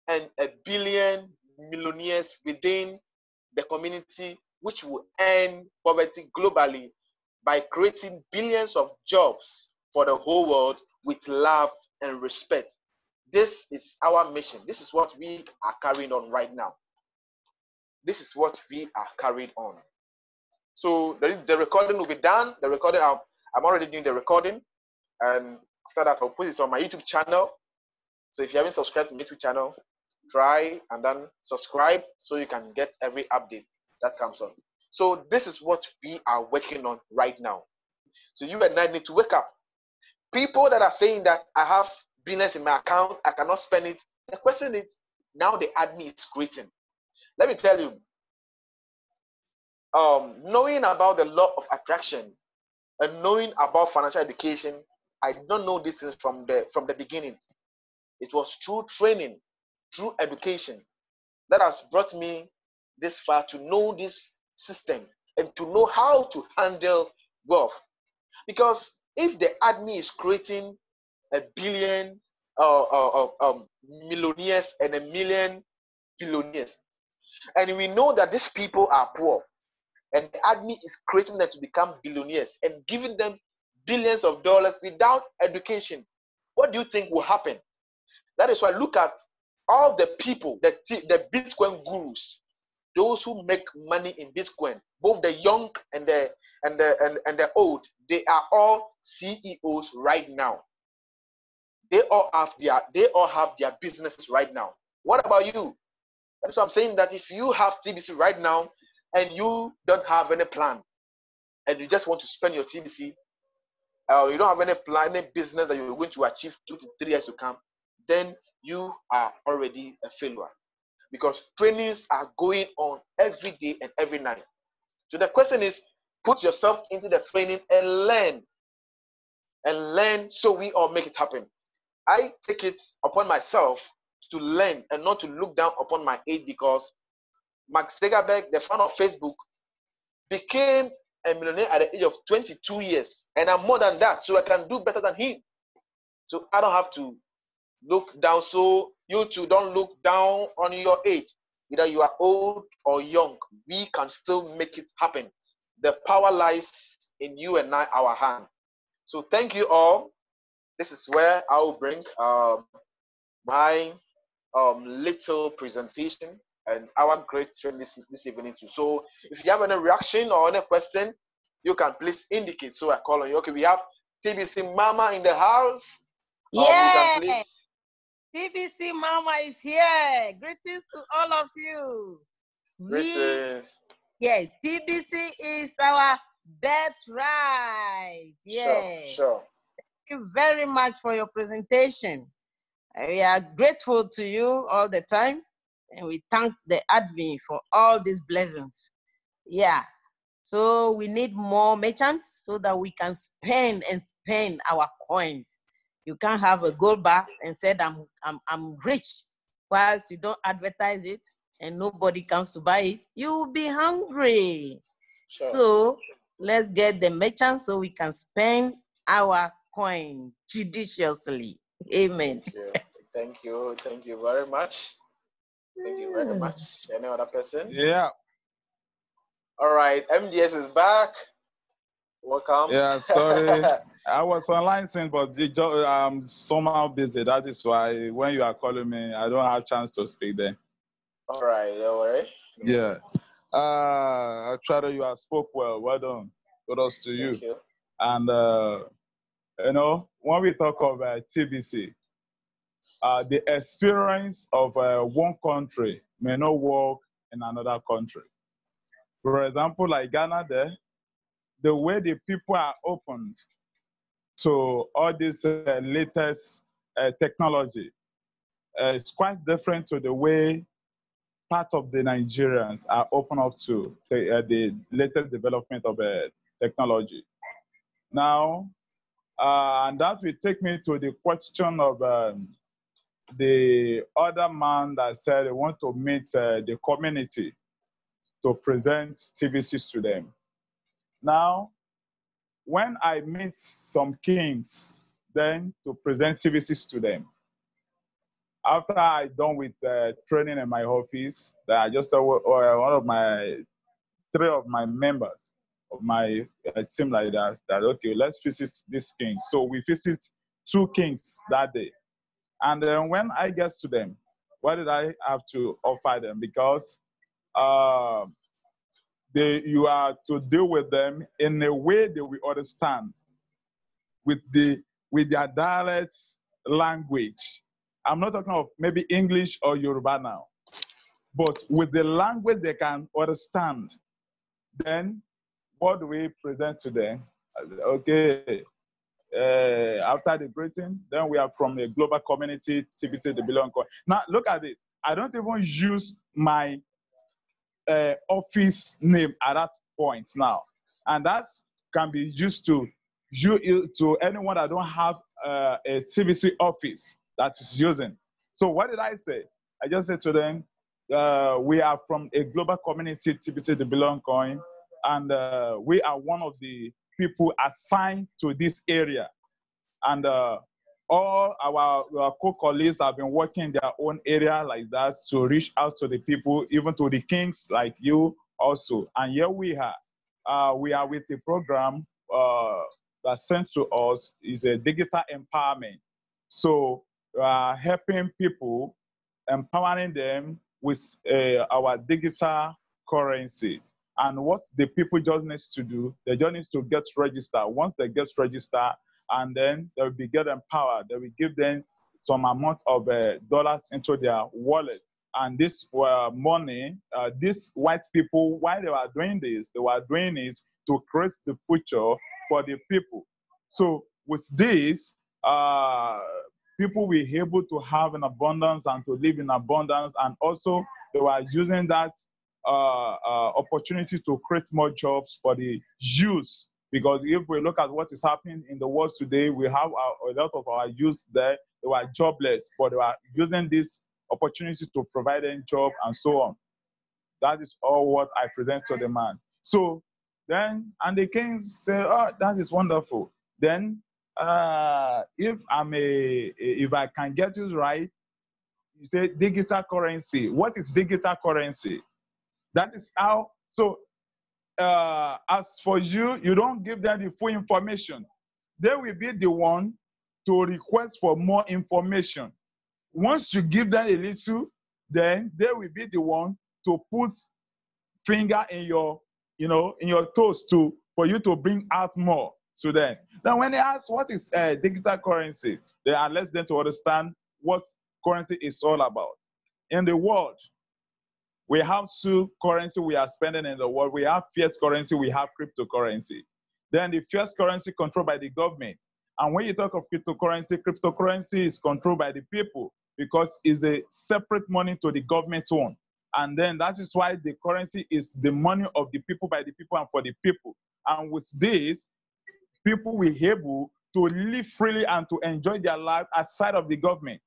and 1 billion millionaires within the community, which will end poverty globally by creating billions of jobs for the whole world with love and respect. This is our mission. This is what we are carrying on right now. This is what we are carried on. So the recording will be done. The recording, I'm already doing the recording. And after that, I'll put it on my YouTube channel. So if you haven't subscribed to my YouTube channel, try and then subscribe so you can get every update that comes on. So this is what we are working on right now. So you and I need to wake up. People that are saying that I have business in my account, I cannot spend it. The question is, now the admin is creating. Let me tell you, knowing about the law of attraction and knowing about financial education, I don't know these things from the beginning. It was through training, through education, that has brought me this far to know this system and to know how to handle wealth. Because if the admin is creating 1 billion millionaires and 1 million billionaires, and we know that these people are poor, and the admin is creating them to become billionaires and giving them billions of dollars without education, what do you think will happen? That is why look at all the people, the Bitcoin gurus, those who make money in Bitcoin, both the young and the old, they are all CEOs right now. They all have their businesses right now. What about you? That's what I'm saying, that if you have TBC right now and you don't have any plan and you just want to spend your TBC, you don't have any plan, any business that you're going to achieve 2 to 3 years to come, then you are already a failure, because trainings are going on every day and every night. So the question is, put yourself into the training and learn so we all make it happen. I take it upon myself to learn and not to look down upon my age, because Mark Zuckerberg, the founder of Facebook, became a millionaire at the age of 22 years, and I'm more than that, so I can do better than him. So I don't have to look down. So you too, don't look down on your age. Either you are old or young, we can still make it happen. The power lies in you and I, our hand. So thank you all. This is where I will bring my little presentation and our great training this evening too. So if you have any reaction or any question, you can please indicate, so I call on you. Okay, we have TBC Mama in the house. Yeah, TBC Mama is here. Greetings to all of you. Greetings. Yes, TBC is our birthright. Yeah. Sure. Thank you very much for your presentation. We are grateful to you all the time, and we thank the admin for all these blessings. Yeah. So we need more merchants so that we can spend our coins. You can't have a gold bar and said I'm rich, whilst you don't advertise it and nobody comes to buy it. You will be hungry. Sure. So let's get the merchants so we can spend our coin judiciously. Amen. Thank you. Thank you very much. Thank you very much. Any other person? Yeah. All right. MDS is back. Welcome. Yeah, sorry. I was online since, but I'm somehow busy. That is why when you are calling me, I don't have a chance to speak there. All right. Don't worry. Yeah. Actually, you have spoke well. Well done. Kudos to you. Thank you. And You know, when we talk of TBC, the experience of one country may not work in another country. For example, like Ghana there, the way the people are opened to all this latest technology is quite different to the way part of the Nigerians are open up to the latest development of technology. Now, and that will take me to the question of the other man that said they want to meet the community to present TBCs to them. Now, when I meet some kings, then to present TBCs to them, after I done with training in my office, that I just one of my 3 of my members of my team like that okay, let's visit this king. So we visit 2 kings that day, and then when I get to them, what did I have to offer them? Because you are to deal with them in a way they will understand, with their dialects language. I'm not talking of maybe English or Yoruba now, but with the language they can understand. Then what do we present to them? Okay, after the greeting, then we are from a global community, TBC, the belong. Now look at it. I don't even use my office name at that point now, and that can be used to anyone that don't have a TBC office that is using. So what did I say? I just said to them, we are from a global community, TBC, the belong coin, and we are one of the people assigned to this area. And all our co-colleagues have been working in their own area like that to reach out to the people, even to the kings like you also. And here we are with a program that's sent to us, is a digital empowerment. So helping people, empowering them with our digital currency. And what the people just need to do, they just need to get registered. Once they get registered, and then they will be get empowered. They will give them some amount of dollars into their wallet. And this money, these white people, while they were doing this, they were doing it to create the future for the people. So with this, people will be able to have an abundance and to live in abundance. And also they were using that opportunity to create more jobs for the youth. Because if we look at what is happening in the world today, we have a lot of our youth there. They were jobless, but they were using this opportunity to provide them job and so on. That is all what I present to the man. So then, and the king said, "Oh, that is wonderful." Then, if I can get it right, you say digital currency. What is digital currency? That is how. So. As for you, you don't give them the full information. They will be the one to request for more information. Once you give them a little, then they will be the one to put finger in your, in your toes for you to bring out more to them. Then when they ask what is digital currency, they are less than to understand what currency is all about. In the world, we have 2 currency we are spending in the world. We have fiat currency, we have cryptocurrency. Then the fiat currency controlled by the government. And when you talk of cryptocurrency is controlled by the people because it's a separate money to the government own. And then that is why the currency is the money of the people, by the people, and for the people. And with this, people will be able to live freely and to enjoy their life outside of the government.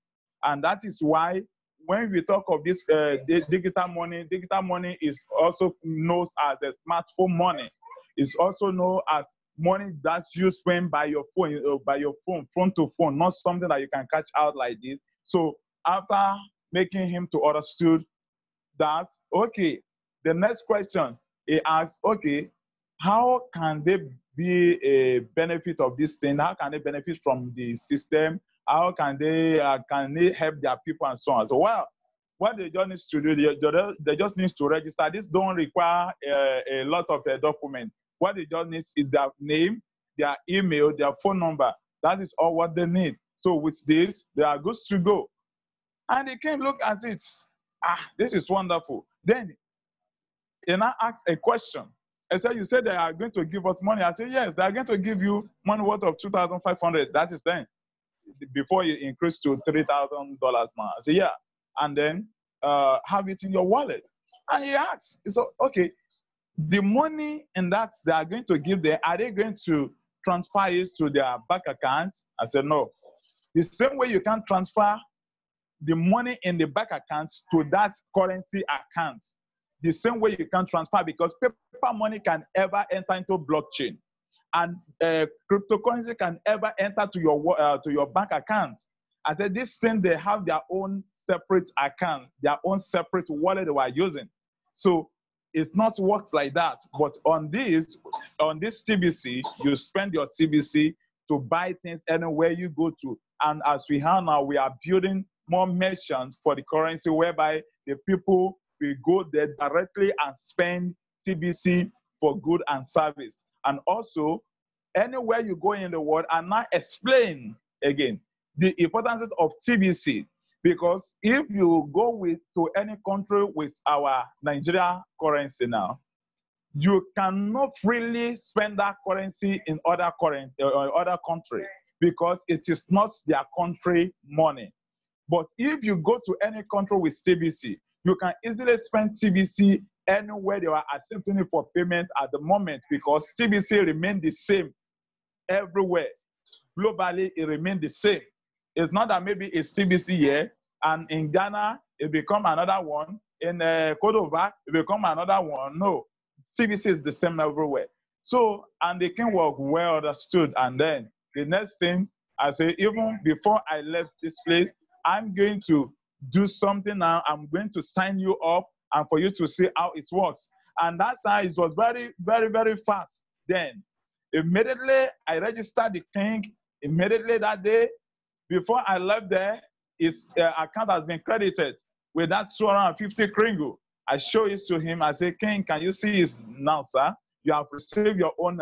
And that is why when we talk of this digital money is also known as a smartphone money. It's also known as money that's used when by your phone, phone to phone, not something that you can catch out like this. So after making him to understood that, okay, the next question he asks, okay, how can they be a benefit of this thing? How can they benefit from the system? How can they help their people and so on? So, well, what they just need to do, they just need to register. This don't require a lot of documents. What they just need is their name, their email, their phone number. That is all what they need. So with this, they are good to go. And they came look at it. This is wonderful. Then he now asked a question. I said, you said they are going to give us money. I said, yes, they are going to give you money worth of $2,500. That is then. Before you increase to $3,000 now. I said, yeah. And then have it in your wallet. And he asked, so, okay, the money in that they are going to give them, are they going to transfer it to their bank accounts? I said, no. The same way you can transfer the money in the bank account to that currency account, the same way you can transfer, because paper money can ever enter into blockchain, and cryptocurrency can ever enter to your bank account. I said, this thing, they have their own separate account, their own separate wallet they were using. So it's not worked like that. But on this TBC, you spend your TBC to buy things anywhere you go to. And as we have now, we are building more merchants for the currency, whereby the people will go there directly and spend TBC for good and service. And also, anywhere you go in the world, and now explain again the importance of TBC. Because if you go to any country with our Nigeria currency now, you cannot freely spend that currency in other country, because it is not their country money. But if you go to any country with TBC, you can easily spend TBC anywhere they are accepting it for payment at the moment, because TBC remains the same everywhere. Globally, it remains the same. It's not that maybe it's TBC here, and in Ghana, it become another one. In Cote d'Ivoire, it become another one. No, TBC is the same everywhere. So, and they can work well understood. And then the next thing, I say, even before I left this place, I'm going to do something now. I'm going to sign you up and for you to see how it works. And that's how it was very, very, very fast. Then, immediately, I registered the king. Immediately that day, before I left there, his account has been credited with that 250 kringle. I show it to him. I say, King, can you see it now, sir? You have received your own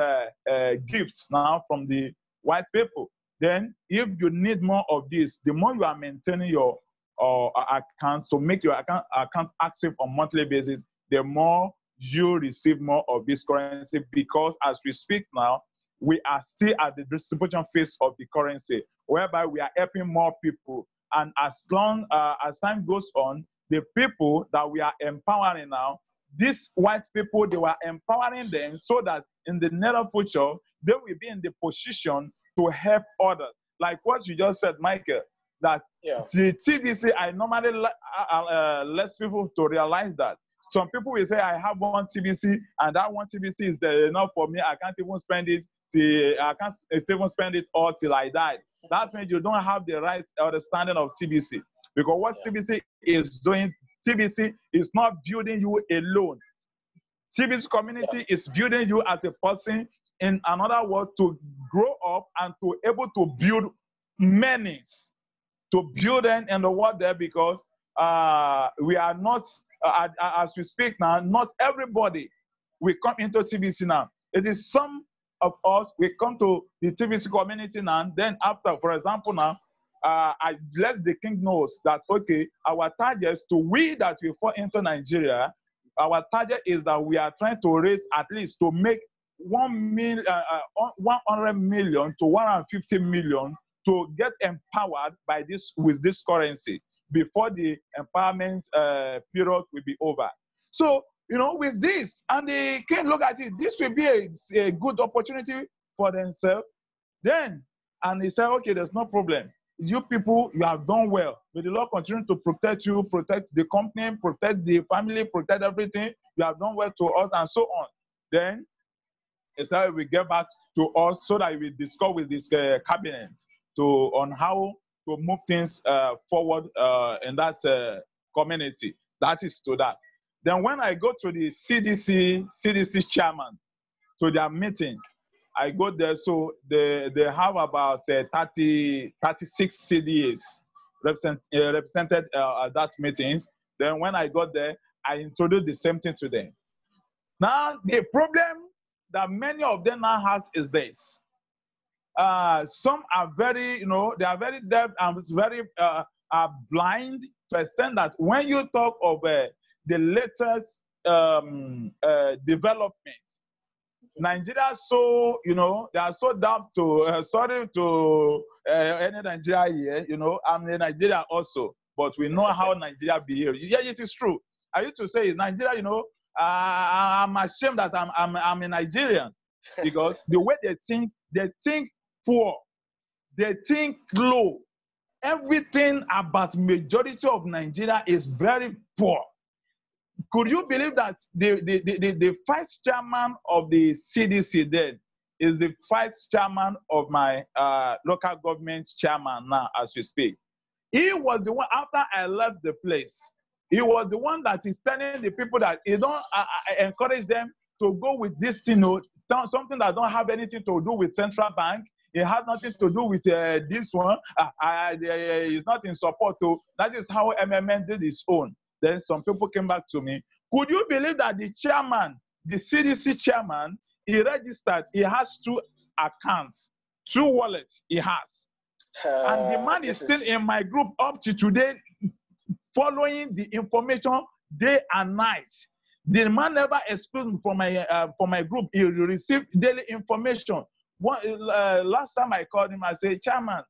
gift now from the white people. Then, if you need more of this, the more you are maintaining your accounts to make your account active on a monthly basis, the more you receive more of this currency. Because as we speak now, we are still at the distribution phase of the currency, whereby we are helping more people. And as long as time goes on, the people that we are empowering now, these white people, they were empowering them so that in the near future, they will be in the position to help others. Like what you just said, Michael, that the TBC, I normally let people to realize that. Some people will say, I have one TBC, and that one TBC is enough for me. I can't even spend it. I can't even spend it all till I die. That means you don't have the right understanding of TBC. Because what TBC is doing, TBC is not building you alone. TBC community is building you as a person, in another word, to grow up and to able to build many, to build them in the world there, because we are not, as we speak now, not everybody will come into TBC now. It is some of us, we come to the TBC community now, then after, for example now, I let the king knows that, okay, our target to we that we fall into Nigeria, our target is that we are trying to raise at least to make 100 million to 150 million to get empowered by this, with this currency before the empowerment period will be over. So, you know, with this, and they can look at it, this will be a good opportunity for themselves. Then, and they say, okay, there's no problem. You people, you have done well. May the Lord continue to protect you, protect the company, protect the family, protect everything. You have done well to us, and so on. Then, it's how we get back to us so that we discuss with this cabinet on how to move things forward in that community. That is to that. Then when I go to the CDC chairman, to their meeting, I go there, so they have about 36 CDAs represented at that meetings. Then when I got there, I introduced the same thing to them. Now, the problem that many of them now has is this. some are very, they are very deaf and very blind to the extent that when you talk of the latest development, Nigeria, so, they are so dumb to, sorry to any Nigeria here, I'm in Nigeria also, but we know how Nigeria behaves. Yeah, it is true. I used to say, Nigeria, I'm ashamed that I'm a Nigerian, because the way they think poor, they think low. Everything about majority of Nigeria is very poor. Could you believe that the vice chairman of the CDC then is the vice chairman of my local government chairman now as we speak? He was the one, after I left the place, he was the one that is telling the people that he don't encourage them to go with this thing, something that don't have anything to do with central bank. It has nothing to do with this one. It's not in support. That is how MMN did its own. Then some people came back to me. Could you believe that the chairman, the CDC chairman, he registered, he has 2 accounts, 2 wallets he has. And the man is still in my group up to today, following the information day and night. The man never excluded from my group. He received daily information. Last time I called him, I said, Chairman,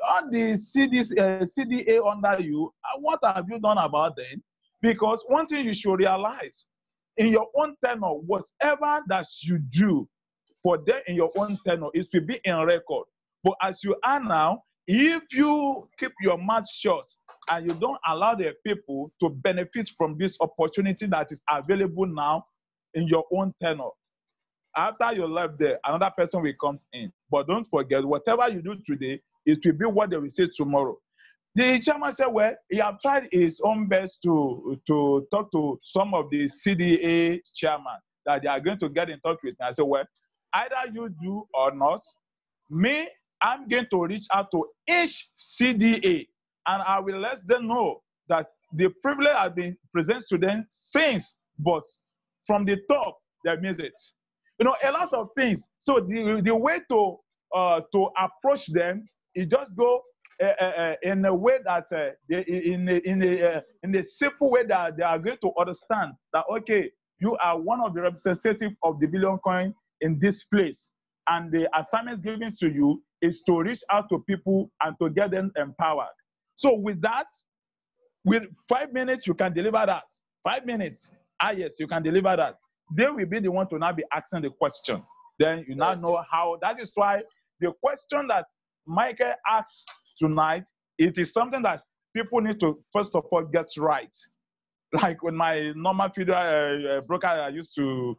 all the CDA under you, what have you done about them? Because one thing you should realize, in your own tenure, whatever that you do for them in your own tenure, it will be in record. But as you are now, if you keep your mouth shut and you don't allow the people to benefit from this opportunity that is available now in your own tenure, after you left there, another person will come in. But don't forget, whatever you do today, it will be what they will say tomorrow. The chairman said, well, he has tried his own best to talk to some of the CDA chairman that they are going to get in touch with me. I said, well, either you do or not, me, I'm going to reach out to each CDA and I will let them know that the privilege has been presented to them since, but from the top, they miss it. A lot of things. So the way to approach them is just go in a way that in a simple way that they are going to understand that, okay, you are one of the representatives of the billion coin in this place, and the assignment given to you is to reach out to people and to get them empowered. So with that, with 5 minutes you can deliver that. 5 minutes, yes, you can deliver that. They will be the one to now be asking the question. Then you now know how. That is why the question that Michael asked tonight, it is something that people need to, first of all, get right. Like when my normal video broker I used to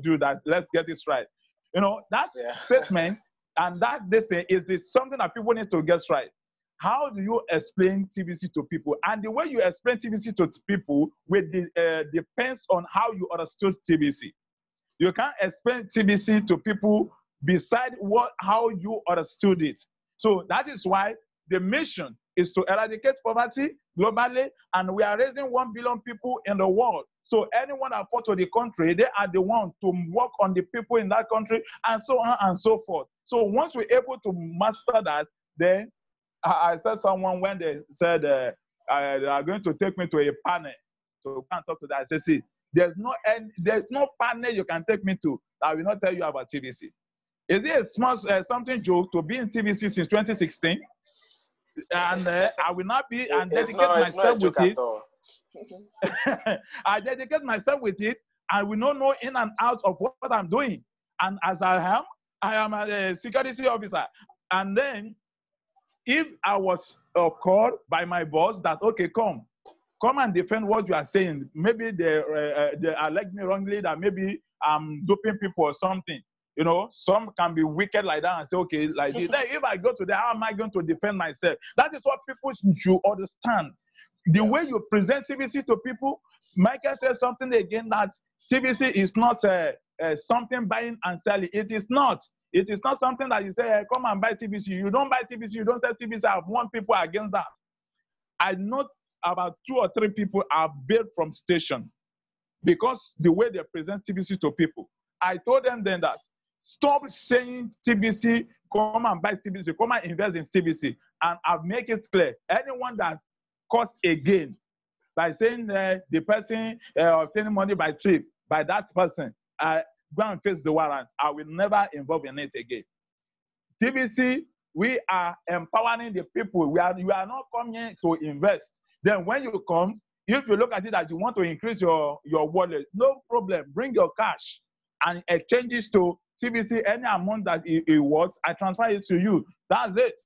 do that, let's get this right. That statement and that this thing is something that people need to get right. How do you explain TBC to people? And the way you explain TBC to people depends on how you understood TBC. You can't explain TBC to people beside how you understood it. So that is why the mission is to eradicate poverty globally, and we are raising 1 billion people in the world. So anyone that fought to the country, they are the one to work on the people in that country, and so on and so forth. So once we're able to master that, then I said someone when they said they are going to take me to a panel to come talk to that. I said, see, there's no panel you can take me to that will not tell you about TBC. Is it a small something joke to be in TBC since 2016? And I will not be and dedicate myself with it. I dedicate myself with it. I will not know in and out of what I'm doing. And as I am a security officer. And then if I was called by my boss that, okay, come and defend what you are saying. Maybe they elect me wrongly, that maybe I'm duping people or something. Some can be wicked like that and say, okay, like this. Then if I go to there, how am I going to defend myself? That is what people should understand. The way you present TBC to people, Michael says something again that TBC is not something buying and selling. It is not. It is not something that you say, hey, come and buy TBC. You don't buy TBC, you don't sell TBC. I have warned people against that. I know about 2 or 3 people are bailed from station because the way they present TBC to people. I told them then that stop saying TBC come and buy TBC, come and invest in TBC. And I've made it clear, anyone that causes a gain by saying the person obtaining money by trip, by that person, go and face the warrant. I will never involve in it again. TBC, we are empowering the people. You are not coming to invest. Then when you come, if you look at it that you want to increase your wallet, no problem. Bring your cash and exchange it to TBC. Any amount that it was, I transfer it to you. That's it.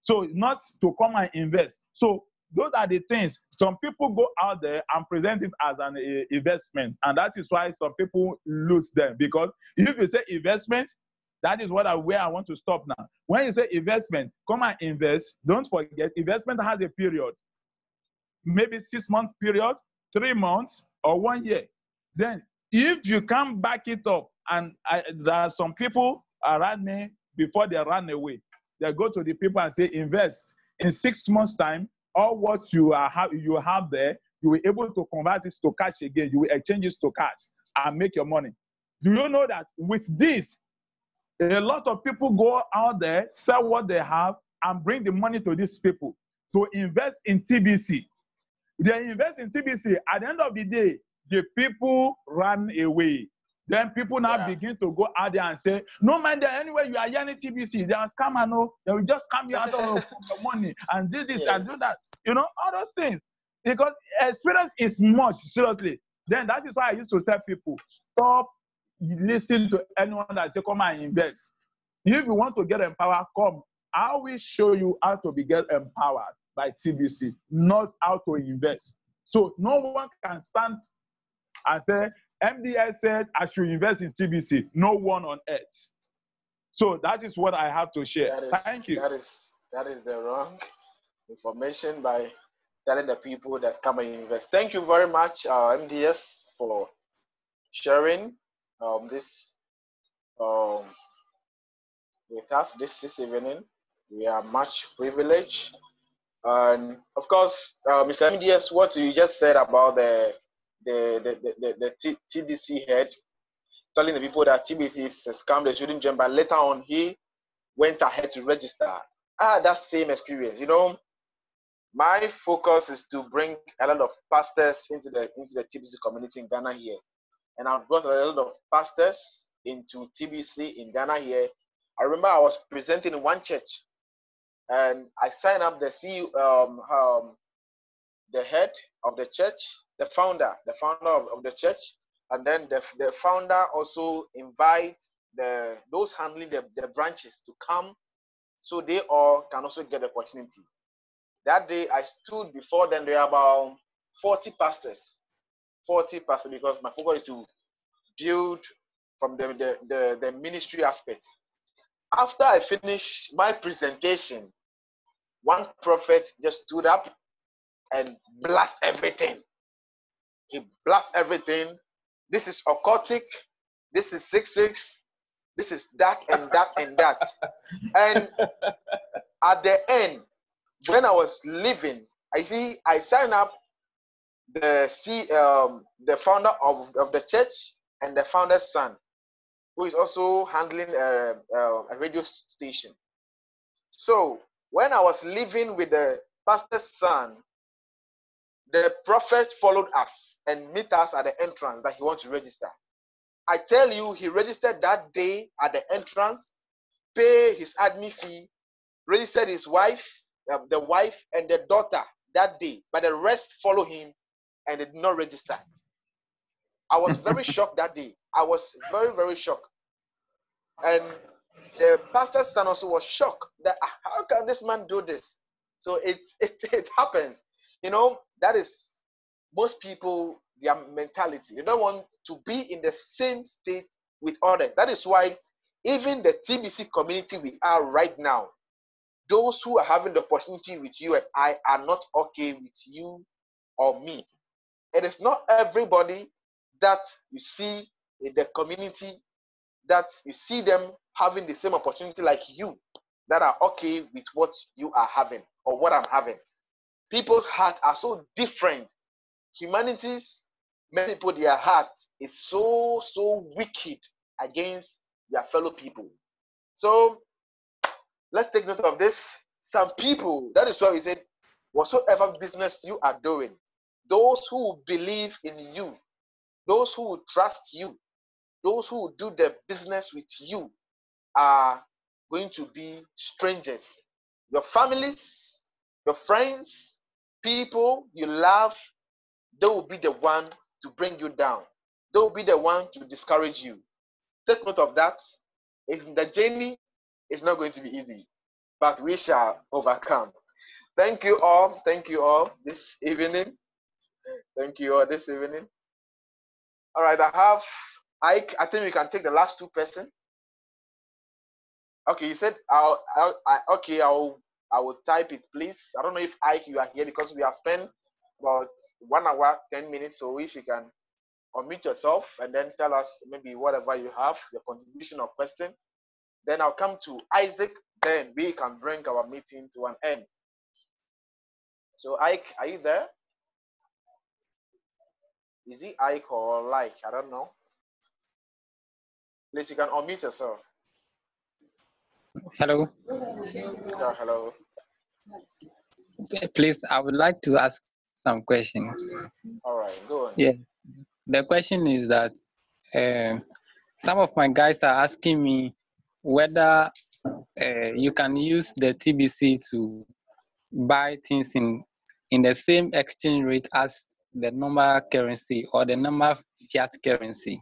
So not to come and invest. So those are the things. Some people go out there and present it as an investment, and that is why some people lose them. Because if you say investment, that is where I want to stop now. When you say investment, come and invest. Don't forget, investment has a period. Maybe 6-month period, 3 months, or 1 year. Then, if you can back it up, and there are some people around me, before they run away, they go to the people and say, invest. In 6 months' time, all what you have there, you will be able to convert it to cash again. You will exchange it to cash and make your money. Do you know that with this, a lot of people go out there, sell what they have, and bring the money to these people to invest in TBC. They invest in TBC. At the end of the day, the people run away. Then people now begin to go out there and say, no man, anyway, you are yearning TBC. They are scammers, no. They will just scam you out of your money and do this and do that. You know, all those things. Because experience is much, seriously. Then that is why I used to tell people, stop listening to anyone that say, come and invest. If you want to get empowered, come. I will show you how to get empowered by TBC, not how to invest. So no one can stand and say, MDS said I should invest in TBC. No one on earth. So that is what I have to share. Thank you. That is the wrong information by telling the people that come and invest. Thank you very much, MDS, for sharing this with us this evening. We are much privileged. And of course, Mr. MDS, what you just said about the TBC head, telling the people that TBC is a scam, they shouldn't jump, but later on he went ahead to register. I had that same experience. You know, my focus is to bring a lot of pastors into the TBC community in Ghana here. And I've brought a lot of pastors into TBC in Ghana here. I remember I was presenting in one church, and I signed up the CEO, the head of the church, the founder of the church, and then the founder also invite those handling the branches to come, so they all can also get the opportunity. That day I stood before them. There were about 40 pastors, because my focus is to build from the ministry aspect. After I finished my presentation, one prophet just stood up and blast everything. He blast everything. This is occultic. This is 666. This is that and that and that. And at the end, when I was leaving, I signed up the founder of the church and the founder's son, who is also handling a radio station. So when I was leaving with the pastor's son, the prophet followed us and met us at the entrance that he wants to register. I tell you, he registered that day at the entrance, pay his admin fee, registered his wife, the wife and the daughter that day, but the rest follow him and they did not register. I was very shocked that day. I was very, very shocked. And the pastor's son also was shocked that how can this man do this? So it happens. You know, that is most people, their mentality. They don't want to be in the same state with others. That is why even the TBC community we are right now, those who are having the opportunity with you and I are not okay with you or me. It is not everybody that you see in the community that you see them having the same opportunity like you that are okay with what you are having or what I'm having. People's hearts are so different. Humanity's, many people, their heart is so wicked against their fellow people. So let's take note of this. Some people, that is why we said, whatsoever business you are doing, those who believe in you, those who trust you, those who do the business with you are going to be strangers. Your families, your friends, people you love, they will be the one to bring you down. They will be the one to discourage you. Take note of that. The journey is not going to be easy, but we shall overcome. Thank you all. Thank you all this evening. Thank you all this evening. All right, I have Ike. I think we can take the last two person. Okay, you said I will type it, please. I don't know if Ike you are here because we have spent about 1 hour 10 minutes. So if you can unmute yourself and then tell us maybe whatever you have, your contribution or question. Then I'll come to Isaac. Then we can bring our meeting to an end. So Ike, are you there? Is he Ike or like? I don't know. Please, you can unmute yourself. Hello. Yeah, hello. Please, I would like to ask some questions. All right, go on. Yeah. The question is that some of my guys are asking me whether you can use the TBC to buy things in the same exchange rate as the normal currency or the normal fiat currency.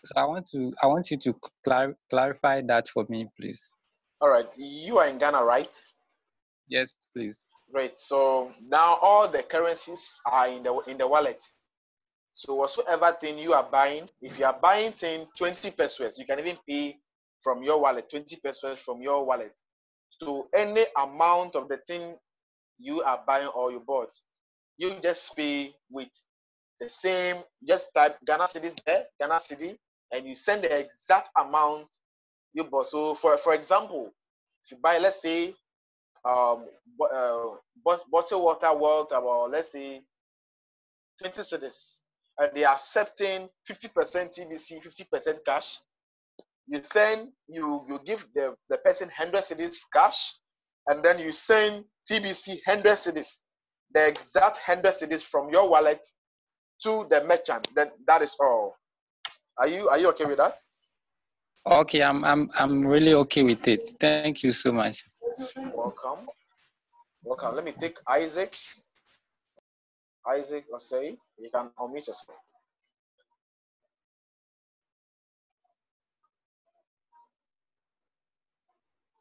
So I want you to clarify that for me, please. All right, you are in Ghana, right? Yes, please. Great. So now all the currencies are in the wallet. So whatsoever thing you are buying, if you are buying thing 20 pesos, you can even pay from your wallet, 20 pesos from your wallet. So any amount of the thing you are buying or you bought, you just pay with the same, just type Ghana cedis there, Ghana cedi, and you send the exact amount you bought. So for example, if you buy, let's say, bottled water worth about, let's say, 20 cedis, and they are accepting 50% TBC, 50% cash, you give the person 100 cedis cash, and then you send TBC 100 cedis, the exact 100 cedis from your wallet to the merchant. Then that is all. Are you okay with that? Okay, I'm really okay with it. Thank you so much. Welcome. Let me take Isaac. Isaac Osei, you can unmute yourself.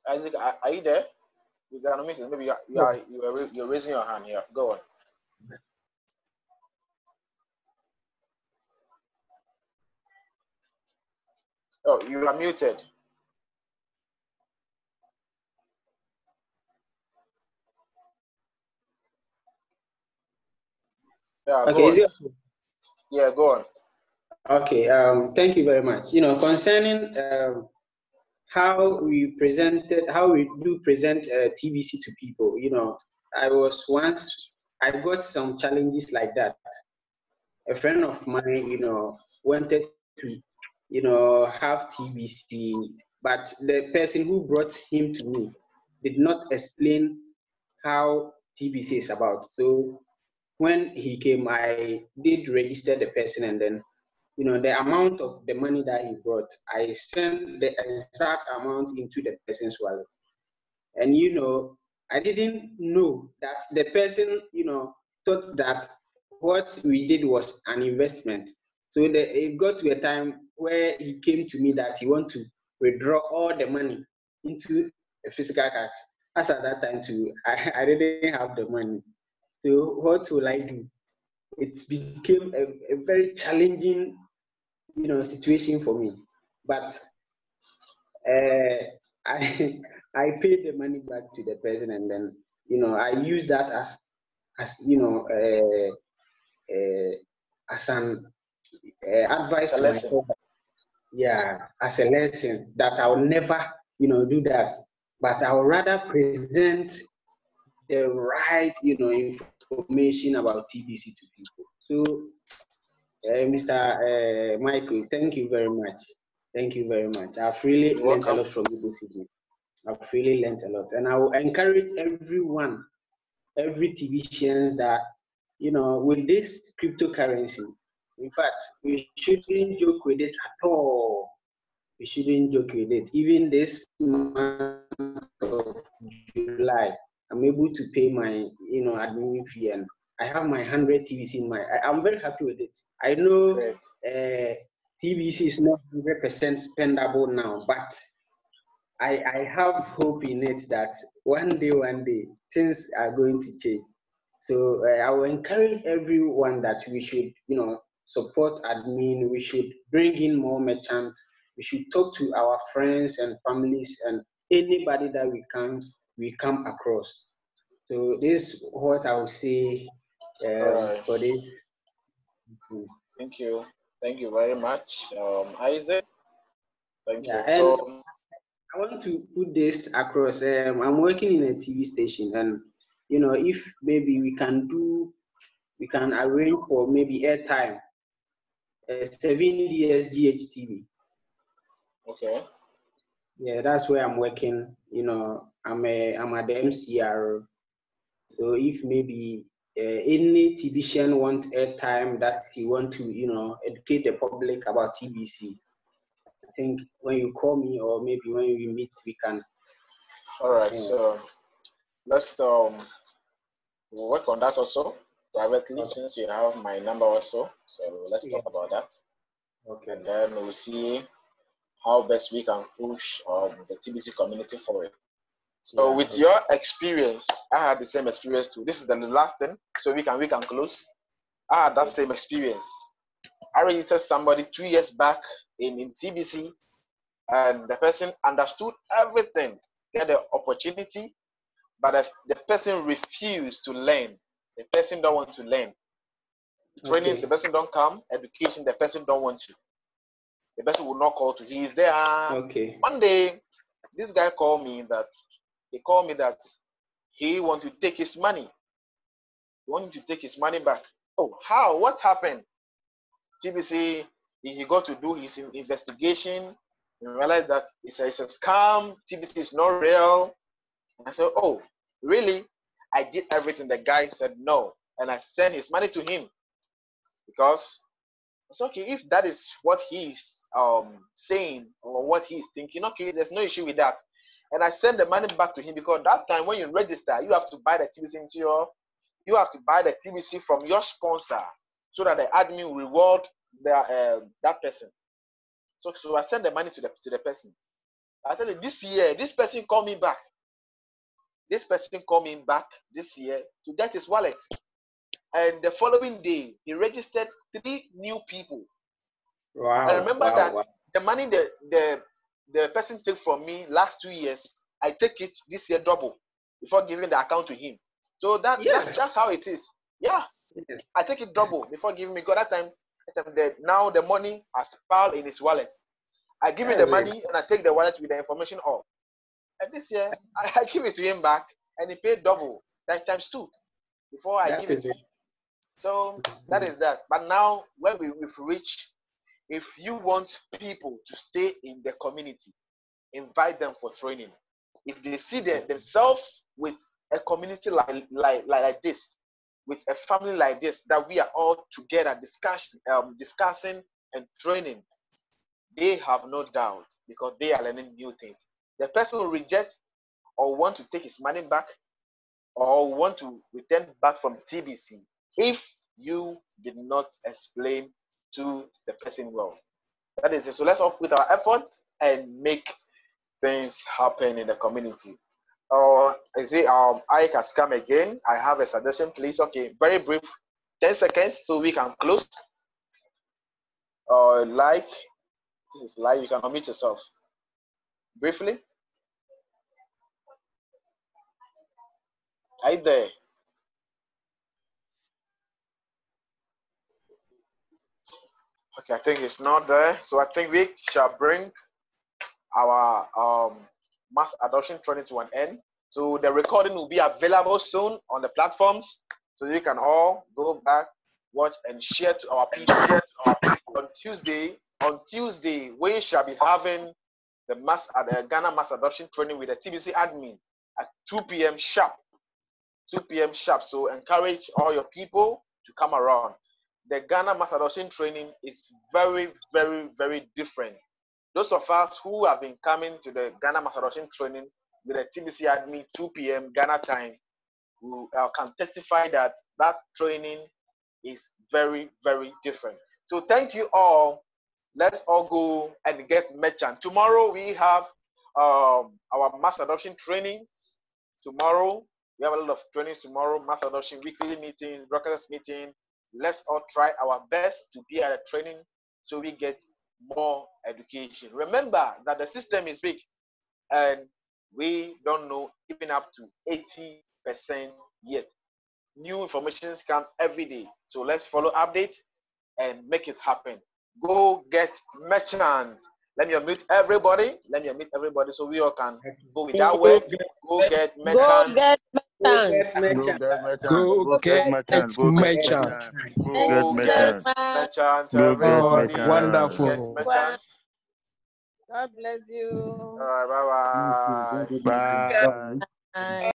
Isaac, are you there? You can unmute it. Maybe you're raising your hand here. Go on. Oh, you are muted. Yeah, okay, go on. Yeah, go on. Okay, thank you very much. Concerning how we do present TBC to people, I got some challenges like that. A friend of mine, wanted to, have TBC, but the person who brought him to me did not explain how TBC is about. So when he came, I did register the person, and then, the amount of the money that he brought, I sent the exact amount into the person's wallet. And, I didn't know that the person, thought that what we did was an investment. So it got to a time where he came to me that he wanted to withdraw all the money into a physical cash. As at that time too, I didn't have the money. So what will I do? It became a very challenging, situation for me. But I paid the money back to the person, and then, I used that as as an advice to myself. Yeah, as a lesson that I'll never, do that. But I'll rather present the right, information about TBC to people. So, Mr. Michael, thank you very much. Thank you very much. I've really learned a lot from you this evening. I've really learned a lot. And I will encourage everyone, every TVCians that, with this cryptocurrency, in fact, we shouldn't joke with it at all. We shouldn't joke with it. Even this month of July, I'm able to pay my, admin fee, and I have my 100 TBC in my. I'm very happy with it. I know TBC is not 100% spendable now, but I have hope in it that one day, things are going to change. So I will encourage everyone that we should, support admin. We should bring in more merchants. We should talk to our friends and families and anybody that we come across. So this is what I would say for this. Thank you. Thank you very much, Isaac. Thank you. And so I want to put this across. I'm working in a TV station, and if maybe we can arrange for maybe airtime. 7 years GHTV. Okay. Yeah, that's where I'm working. I'm at the MCR. So if maybe any TVCian want airtime that he want to, educate the public about TBC, I think when you call me or maybe when we meet, we can. All right. So let's work on that also privately, since you have my number also. So let's talk about that. Okay. And then we'll see how best we can push the TBC community forward. So with your experience, I had the same experience too. This is the last thing, so we can close. I had that same experience. I registered somebody 2 years back in TBC, and the person understood everything, get the opportunity, but the person refused to learn. The person don't want to learn. Trainings, the person don't come. Education, the person don't want to. The person will not call to. He is there. Okay. One day, this guy called me that he want to take his money. He wanted to take his money back. Oh, how? What happened? TBC, he got to do his investigation and realized that it's a scam. TBC is not real. I said, oh, really? I did everything. The guy said no. And I sent his money to him because it's okay if that is what he's saying or what he's thinking. Okay, there's no issue with that. And I sent the money back to him because that time when you register, you have to buy the TBC you have to buy the TBC from your sponsor so that the admin will reward that person. So I sent the money to the person. I tell you, this year, this person called me back. This person called me back this year to get his wallet. And the following day, he registered 3 new people. Wow. I remember that the money the person took from me last 2 years, I take it this year double before giving the account to him. So that's just how it is. Yeah. Yes. I take it double before giving me. Because that time now the money has piled in his wallet. I give him the money and I take the wallet with the information off. And this year, I give it to him back and he paid double, times 2 before I give it to him. So that is that. But now, when we've reached, if you want people to stay in the community, invite them for training. If they see themselves with a community like this, with a family like this, that we are all together discussing and training, they have no doubt because they are learning new things. The person will reject or want to take his money back or want to return back from TBC if you did not explain to the person well. That is it. So let's all put our effort and make things happen in the community. Or is it Ike has come again? I have a suggestion, please. Okay, very brief, 10 seconds so we can close. This is live, you can unmute yourself. Briefly. Right there. Okay, I think it's not there. So I think we shall bring our mass adoption training to an end. So the recording will be available soon on the platforms. So you can all go back, watch, and share to our people. On Tuesday, we shall be having the Ghana mass adoption training with the TBC admin at 2 p.m. sharp. 2 p.m. sharp. So encourage all your people to come around. The Ghana mass adoption training is very, very, very different. Those of us who have been coming to the Ghana mass adoption training with the TBC admin 2 p.m. Ghana time, who can testify that that training is very, very different. So thank you all. Let's all go and get merchant. Tomorrow we have our mass adoption trainings. Tomorrow we have a lot of trainings tomorrow, mass adoption weekly meeting, broadcast meeting. Let's all try our best to be at a training so we get more education. Remember that the system is big and we don't know even up to 80% yet. New information comes every day. So let's follow update and make it happen. Go get merchant. Let me unmute everybody. Let me unmute everybody so we all can go with that word. Go get merchant. Go get merchant. Go get merchant. Go get merchant. Everybody. Wonderful. Get merchant. God bless you. All right. Bye-bye. Bye. Bye.